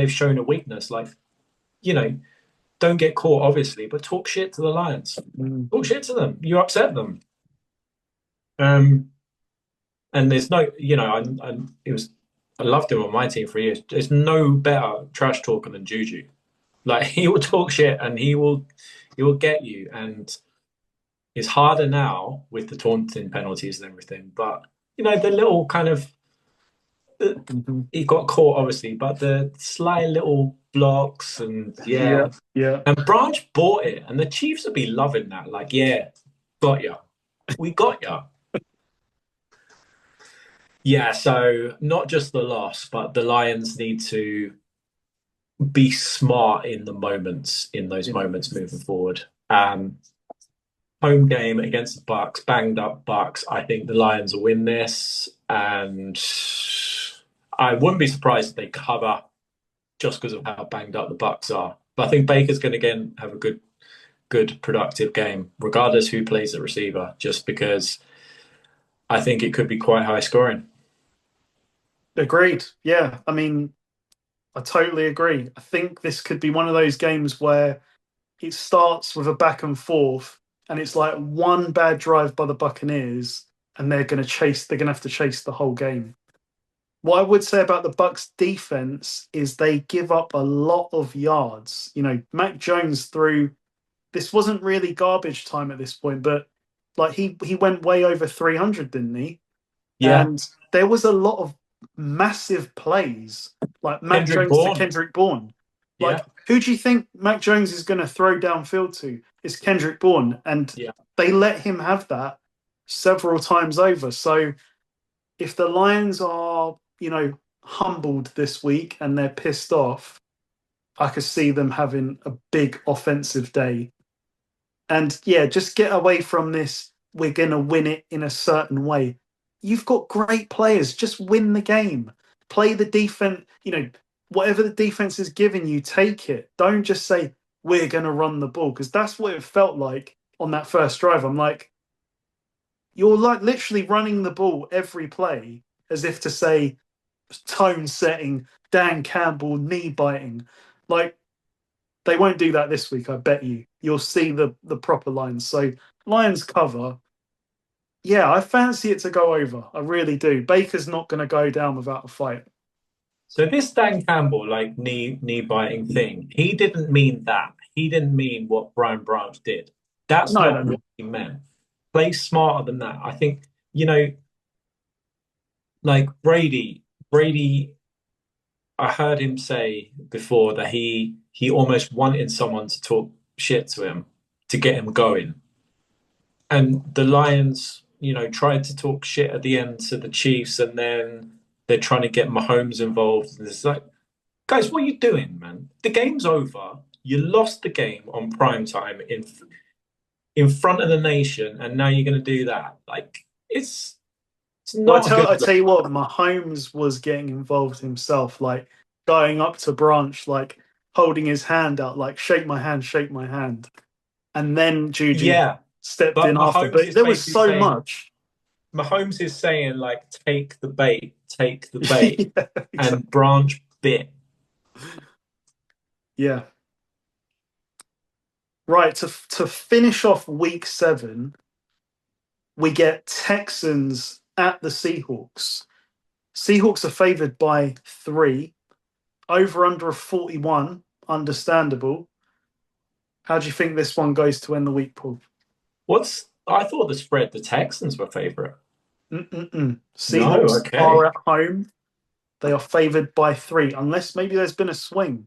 shown a weakness. Like, you know, don't get caught, obviously, but talk shit to the Lions. mm. Talk shit to them. You upset them. Um, and there's no, I loved him on my team for years. There's no better trash talker than Juju. Like, he will talk shit and he will get you. And it's harder now with the taunting penalties and everything. But the little kind of Mhm. he got caught obviously, but the sly little blocks and Yeah, yeah. yeah. And Branch bought it, and the Chiefs would be loving that. Like, yeah, got ya. We got ya. Yeah, so not just the loss, but the Lions need to be smart in those Yeah. moments moving forward. Home game against the Bucks, banged up Bucks. I think the Lions will win this, and I wouldn't be surprised if they cover just because of how banged up the Bucks are. But I think Baker's going to again have a good, productive game, regardless who plays the receiver. Just because I think it could be quite high scoring. Agreed. Yeah. I mean, I totally agree. I think this could be one of those games where it starts with a back and forth, and it's like one bad drive by the Buccaneers, and they're gonna have to chase the whole game. What I would say about the Bucks defense is they give up a lot of yards. Mac Jones threw this wasn't really garbage time at this point, but like he went way over 300, didn't he? Yeah, And there was a lot of massive plays, like Mac Kendrick Jones to Bourne. Kendrick Bourne. Yeah, Like, who do you think Mac Jones is going to throw downfield to? It's Kendrick Bourne, and yeah. they let him have that several times over. So if the Lions are, humbled this week and they're pissed off, I could see them having a big offensive day. And yeah, just get away from this. We're going to win it in a certain way. You've got great players. Just win the game. Play the defense. Whatever the defense is giving you, take it. Don't just say, we're going to run the ball. Because that's what it felt like on that first drive. I'm like, you're like literally running the ball every play as if to say, tone setting, Dan Campbell, knee biting. Like, they won't do that this week, I bet you. You'll see the proper lines. So Lions cover. Yeah, I fancy it to go over. I really do. Baker's not going to go down without a fight. So this Dan Campbell like knee biting thing, he didn't mean that. He didn't mean what Brian Branch did. That's No, not no, what he meant. Play smarter than that. I think, you know, like Brady, I heard him say before that he almost wanted someone to talk shit to him to get him going. And the Lions, tried to talk shit at the end to the Chiefs, and then they're trying to get Mahomes involved. And it's like, guys, what are you doing, man? The game's over. You lost the game on prime time in front of the nation, and now you're going to do that. Like, it's Well, not a good I look. tell you what, Mahomes was getting involved himself, like going up to Branch, like holding his hand out, like shake my hand, shake my hand, and then Juju Yeah, stepped but in after. Mahomes But is there was basically so saying much. like, take the bait, Yeah, and exactly. Branch bit. Yeah. Right. To finish off week 7, we get Texans at the Seahawks. Seahawks are favored by 3. Over under of 41. Understandable. How do you think this one goes to end the week, Paul? I thought the spread the Texans were favorite. Mm-mm-mm. No, Seahawks are okay. at home. They are favored by 3, unless maybe there's been a swing.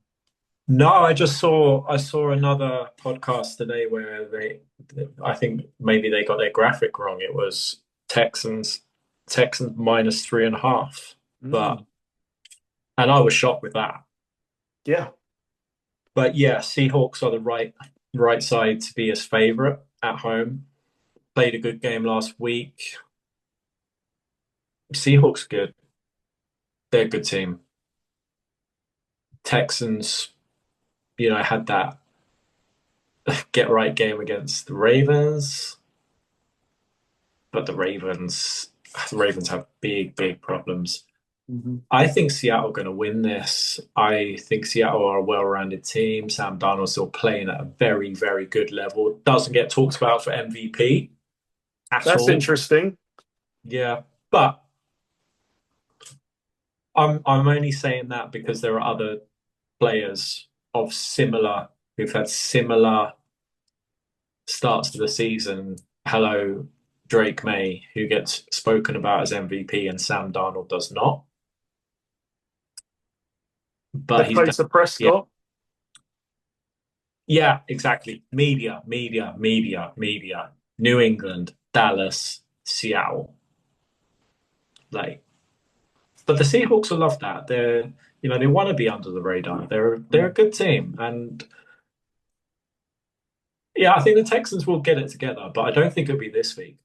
No, I saw another podcast today where I think maybe they got their graphic wrong. It was Texans minus 3.5. But Mm, and I was shocked with that. yeah, But yeah, Seahawks are the right side to be as favorite at home. Played a good game last week. Seahawks good. They're a good team. Texans, had that get right game against the Ravens, but the Ravens have big problems. hmm I think Seattle are going to win this. I think Seattle are a well-rounded team. Sam Darnold's still playing at a very good level. Doesn't get talked about for MVP at that's all. interesting. Yeah, but I'm only saying that because there are other players of similar who've had similar starts to the season. Hello, Drake May, who gets spoken about as MVP, and Sam Darnold does not. But he's Dakota yeah, Prescott. yeah, exactly. Media. New England, Dallas, Seattle. Like But the Seahawks will love that. They want to be under the radar. They're a good team, and yeah, I think the Texans will get it together, but I don't think it'll be this week.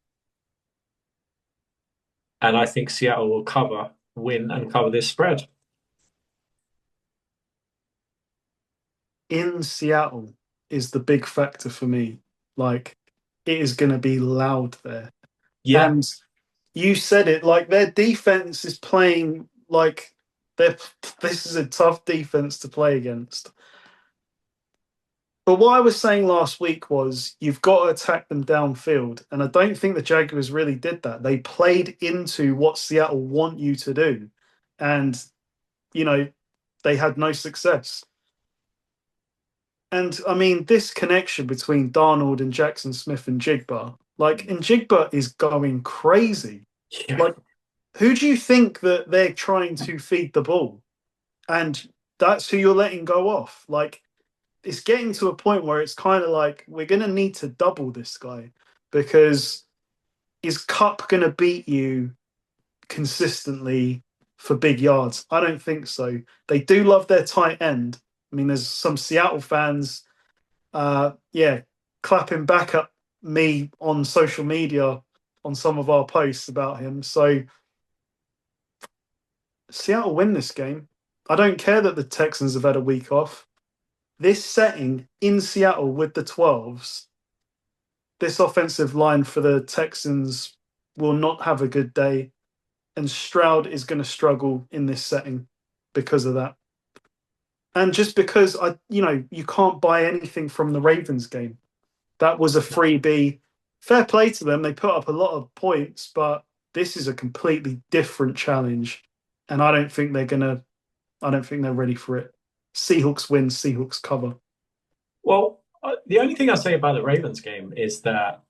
And I think Seattle will win, and cover this spread. In Seattle is the big factor for me. Like, it is going to be loud there. Yeah, And you said it, like their defense is playing like they're this is a tough defense to play against. But what I was saying last week was you've got to attack them downfield. And I don't think the Jaguars really did that. They played into what Seattle want you to do. And, you know, they had no success. And I mean, this connection between Darnold and Jackson Smith and Jigba, like, and Jigba is going crazy. yeah. Like, who do you think that they're trying to feed the ball? And that's who you're letting go off. Like, it's getting to a point where it's kind of like we're going to need to double this guy because is Cup going to beat you consistently for big yards? I don't think so. They do love their tight end. I mean, there's some Seattle fans, yeah, clapping back at me on social media on some of our posts about him. So Seattle win this game. I don't care that the Texans have had a week off. This setting in Seattle with the 12s, this offensive line for the Texans will not have a good day. And Stroud is going to struggle in this setting because of that. And just because you can't buy anything from the Ravens game. That was a freebie. Fair play to them. They put up a lot of points, but this is a completely different challenge. And I don't think they're ready for it. Seahawks win, Seahawks cover. Well, the only thing I say about the Ravens game is that,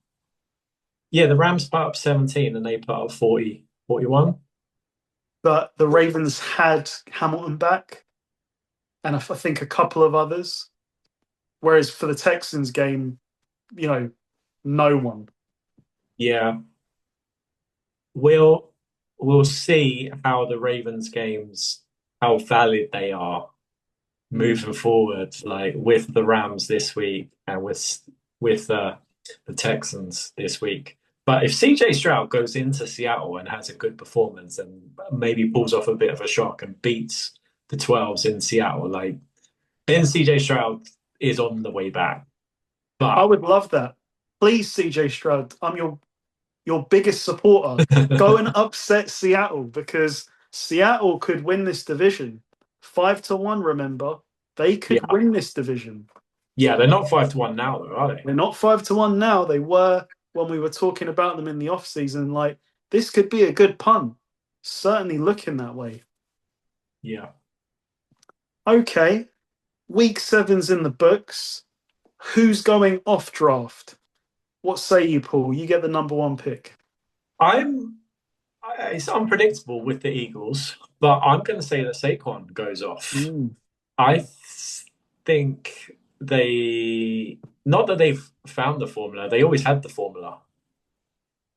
yeah, the Rams put up 17 and they put up 40, 41. But the Ravens had Hamilton back and I think a couple of others. Whereas for the Texans game, no one. Yeah, we'll we'll see how the Ravens games, how valid they are moving forward, like with the Rams this week and with the Texans this week. But if CJ Stroud goes into Seattle and has a good performance and maybe pulls off a bit of a shock and beats the 12s in Seattle, like then CJ Stroud is on the way back. I But would love that. Please, CJ Stroud, I'm your biggest supporter. Go and upset Seattle because Seattle could win this division. 5-1, remember? They could yeah, win this division. yeah, they're not 5-1 now though, are they? They're not 5-1 now. They were when we were talking about them in the off season. Like, this could be a good punt. Certainly looking that way. Yeah. Okay. Week seven's in the books. Who's going off draft? What say you, Paul? You get the number one pick. I'm it's unpredictable with the Eagles, but I'm going to say that Saquon goes off. Mm. I think they, not that they've found the formula, they always had the formula.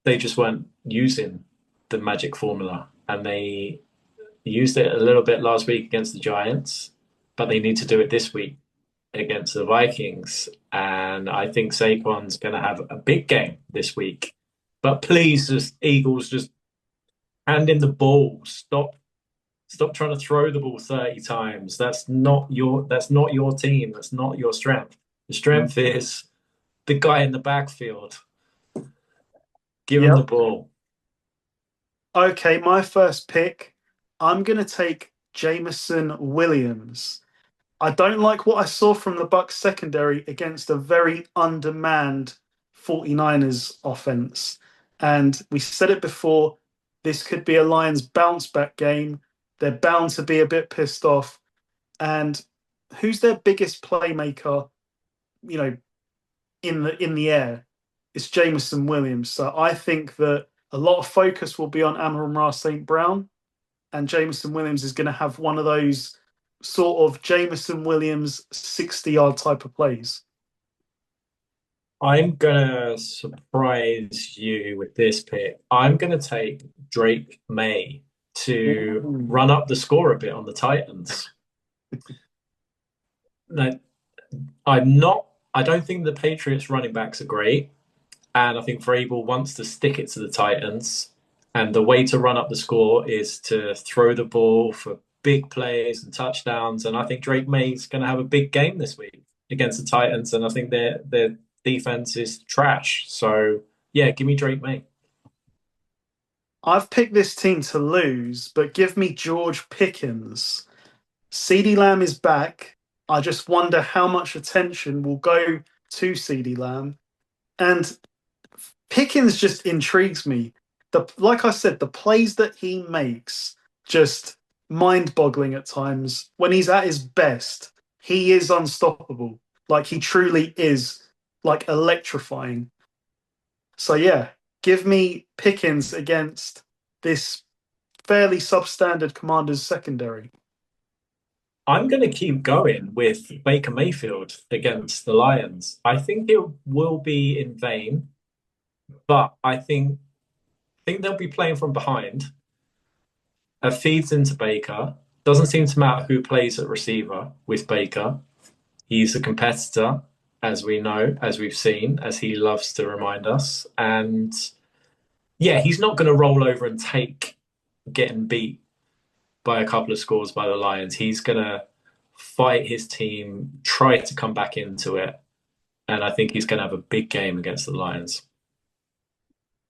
They just weren't using the magic formula, and they used it a little bit last week against the Giants, but they need to do it this week against the Vikings. And I think Saquon's going to have a big game this week. But please, just Eagles, just hand in the ball. Stop trying to throw the ball 30 times. That's not your team. That's not your strength. The strength is the guy in the backfield. Give him the Yep. ball. Okay, my first pick. I'm going to take Jameson Williams. I don't like what I saw from the Bucks secondary against a very undermanned 49ers offense. And we said it before, this could be a Lions bounce back game. They're bound to be a bit pissed off. And who's their biggest playmaker, you know, in the air? It's Jameson Williams. So I think that a lot of focus will be on Amon-Ra St. Brown, and Jameson Williams is going to have one of those sort of Jameson Williams 60-yard type of plays. I'm gonna surprise you with this pick. I'm gonna take Drake May to Ooh. run up the score a bit on the Titans. No, I'm not. I don't think the Patriots running backs are great, and I think Vrabel wants to stick it to the Titans. And the way to run up the score is to throw the ball for big plays and touchdowns. And I think Drake May's going to have a big game this week against the Titans, and I think their defense is trash. So yeah, give me Drake May. I've picked this team to lose, but give me George Pickens. CeeDee Lamb is back. I just wonder how much attention will go to CeeDee Lamb. And Pickens just intrigues me. Like I said, the plays that he makes just mind-boggling at times. When he's at his best, he is unstoppable. Like he truly is like electrifying. So yeah, give me Pickens against this fairly substandard Commanders secondary. I'm going to keep going with Baker Mayfield against the Lions. I think it will be in vain, but I think they'll be playing from behind. It feeds into Baker. Doesn't seem to matter who plays at receiver with Baker. He's a competitor, as we know, as we've seen, as he loves to remind us. And yeah, he's not going to roll over and take getting beat by a couple of scores by the Lions. He's going to fight his team, try to come back into it. And I think he's going to have a big game against the Lions.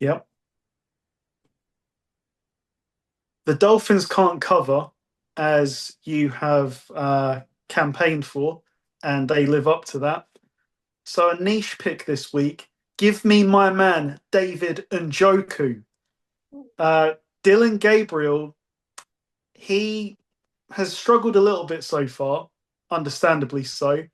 Yep. The Dolphins can't cover, as you have campaigned for, and they live up to that. So a niche pick this week. Give me my man David Njoku. Dylan Gabriel, he has struggled a little bit so far, understandably so.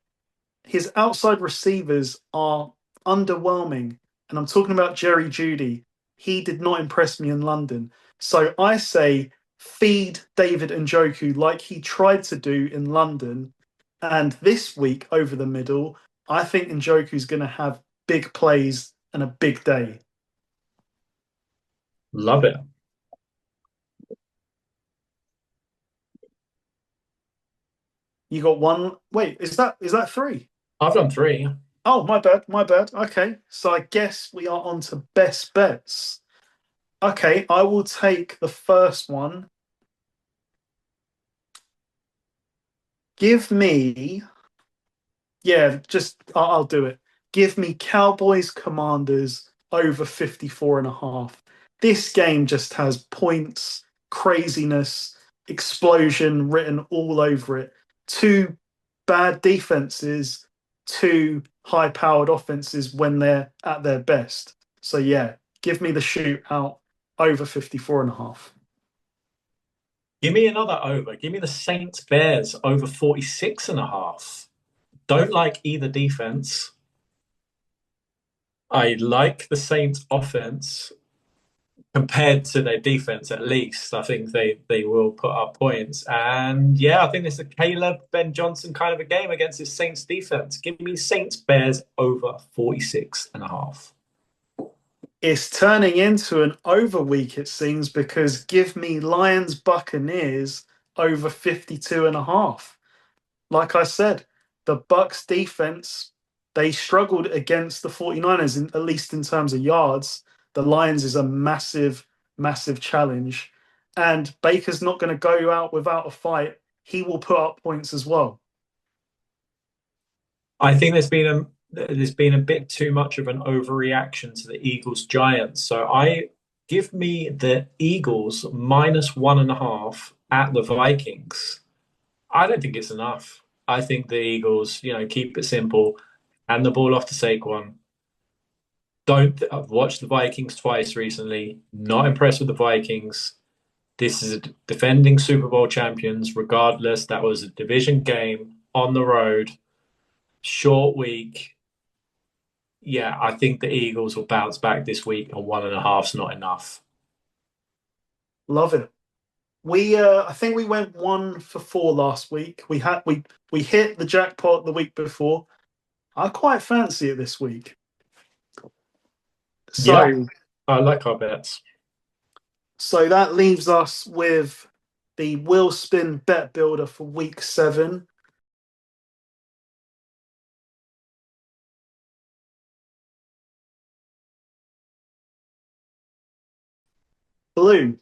His outside receivers are underwhelming, and I'm talking about Jerry Jeudy. He did not impress me in London. So I say feed David Njoku like he tried to do in London. And this week over the middle, I think Njoku's going to have big plays and a big day. Love it. You got one. Wait, is that three? I've done three. Oh, my bad, my bad. Okay, so I guess we are on to best bets. Okay, I will take the first one. Give me, yeah, just I'll do it. Give me Cowboys Commanders over 54 and a half. This game just has points, craziness, explosion written all over it. Two bad defenses, two high-powered offenses when they're at their best. So yeah, give me the shootout over 54 and a half. Give me another over. Give me the Saints Bears over 46 and a half. Don't like either defense. I like the Saints offense compared to their defense, at least. I think they will put up points. And yeah, I think it's a Caleb Ben Johnson kind of a game against his Saints defense. Give me Saints Bears over 46 and a half. It's turning into an over week, it seems, because give me Lions Buccaneers over 52 and a half. Like I said, the Bucks defense, they struggled against the 49ers, at least in terms of yards. The Lions is a massive, massive challenge. And Baker's not going to go out without a fight. He will put up points as well. I think there's been a bit too much of an overreaction to the Eagles Giants. So I give me the Eagles minus 1.5 at the Vikings. I don't think it's enough. I think the Eagles, keep it simple, hand the ball off to Saquon. Don't I've watched the Vikings twice recently. Not impressed with the Vikings. This is a defending Super Bowl champions, regardless. That was a division game on the road, short week. Yeah, I think the Eagles will bounce back this week, and 1.5's not enough. Love it. I think we went 1 for 4 last week. We hit the jackpot the week before. I quite fancy it this week. Yeah, So I like our bets. So that leaves us with the Will Spin Bet Builder for week 7. Blue,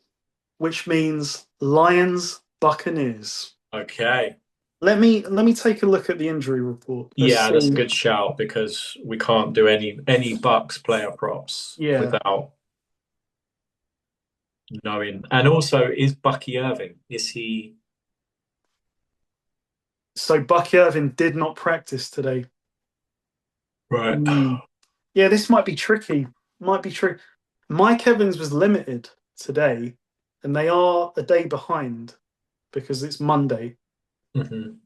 which means Lions Buccaneers. Okay. Let me take a look at the injury report. Let's Yeah, that's a see. good shout because we can't do any Bucks player props Yeah. without knowing. And also, is Bucky Irving? Is he So Bucky Irvin did not practice today. right? Mm. Yeah, this might be tricky. Might be tricky. Mike Evans was limited today, and they are a day behind because it's Monday. Mhm.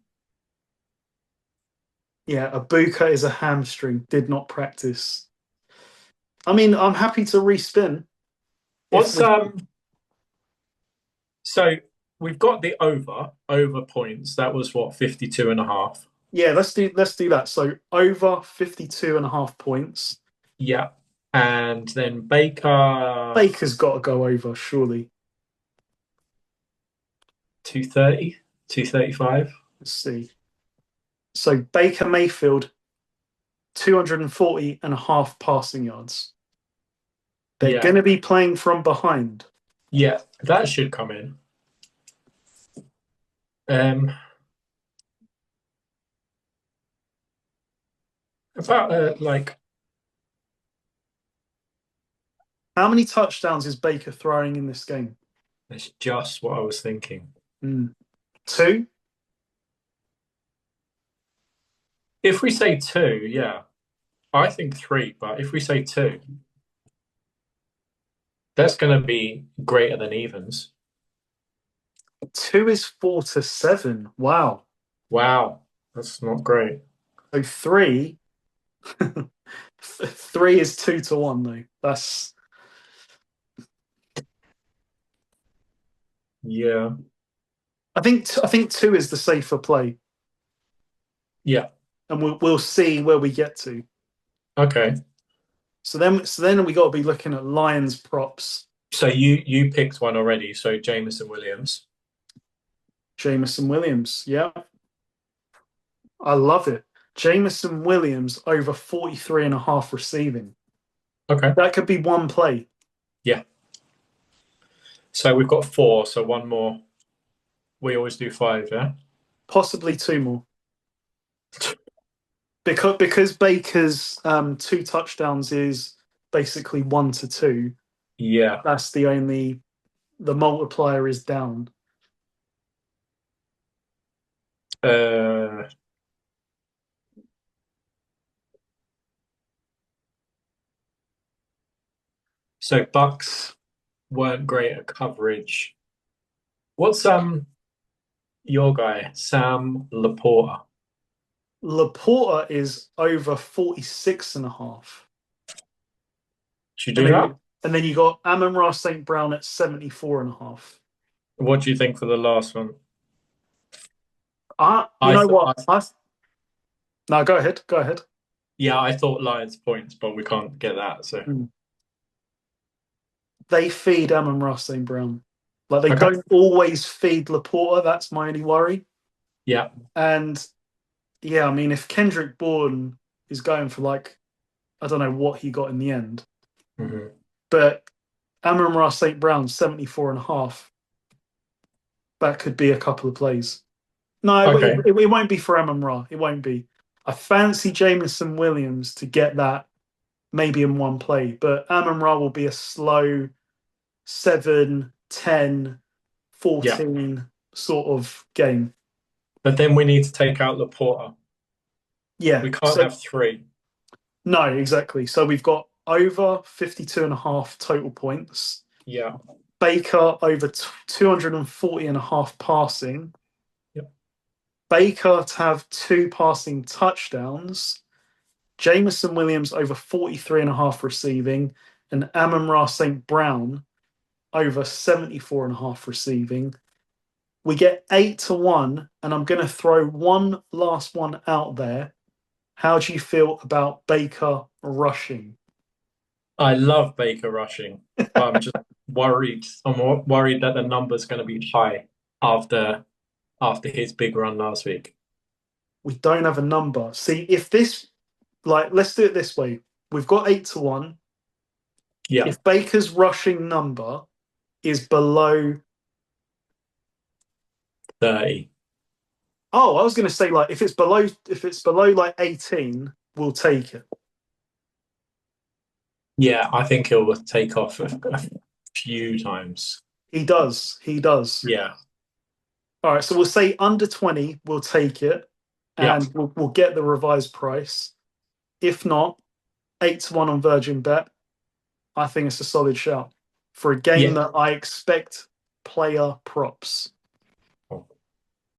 Yeah, Abuka is a hamstring, did not practice. I mean, I'm happy to respin if What's we. So we've got the over points. That was what 52 and a half. Yeah, let's do that. So over 52 and a half points. Yeah. And then Baker Baker's got to go over, surely. 230, 235. Let's see. So Baker Mayfield, 240 and a half passing yards. They're Yeah. going to be playing from behind. Yeah, that should come in. Um about like How many touchdowns is Baker throwing in this game? that's just what I was thinking. Mm. 2? If we say two, yeah. I think three, but if we say two, that's going to be greater than evens. 2 is 4 to 7. Wow. Wow, that's not great. So 3. 3 is 2 to 1, though. That's. Yeah, I think 2 is the safer play, yeah. and we'll see where we get to. Okay. So then we got to be looking at Lions props. So you picked one already. So Jameson Williams. Jameson Williams, yeah, I love it. Jameson Williams over 43 and a half receiving. Okay. That could be one play. Yeah. So we've got four. So one more. We always do five, yeah? Possibly 2 more. Because Baker's 2 touchdowns is basically 1 to 2. Yeah. That's the multiplier is down. Uh, so Bucks weren't great at coverage. What's your guy, Sam Laporta? Laporta is over 46 and a half. Should And you do that? then you got Amon-Ra St. Brown at 74 and a half. What do you think for the last one? You I know thought, what? No, go ahead. Go ahead. yeah, I thought Lions points, but we can't get that. So They feed Amon-Ra St. Brown. Like they okay, don't always feed Laporta. That's my only worry. yeah, And yeah, I mean, if Kendrick Bourne is going for like, I don't know what he got in the end, hmm but Amon-Ra St. Brown 74 and a half. That could be a couple of plays. No, okay, it won't be for Amon-Ra. It won't be. I fancy Jameson Williams to get that maybe in one play, but Amon-Ra will be a slow 7, 10, yeah. 14 sort of game. But then we need to take out Laporta. Yeah. We can't So have three. no, exactly. So we've got over 52 and a half total points. Yeah, Baker over 240 and a half passing. yep. Baker to have 2 passing touchdowns. Jameson Williams over 43 and a half receiving. And Amon-Ra St. Brown over 74 and a half receiving. We get 8 to 1, and I'm going to throw one last one out there. How do you feel about Baker rushing? I love Baker rushing, but I'm just worried. Worried that the number's going to be high after his big run last week. We don't have a number. See, if this, like, let's do it this way. We've got 8-1. Yeah, If Baker's rushing number is below, 30. oh, I was going to say like if it's below like 18, we'll take it. Yeah, I think he'll take off a few times. He does. He does. Yeah, All right, so we'll say under 20, we'll take it, yeah, and we'll get the revised price. If not, 8-1 on Virgin Bet. I think it's a solid shout for a game yeah, that I expect player props.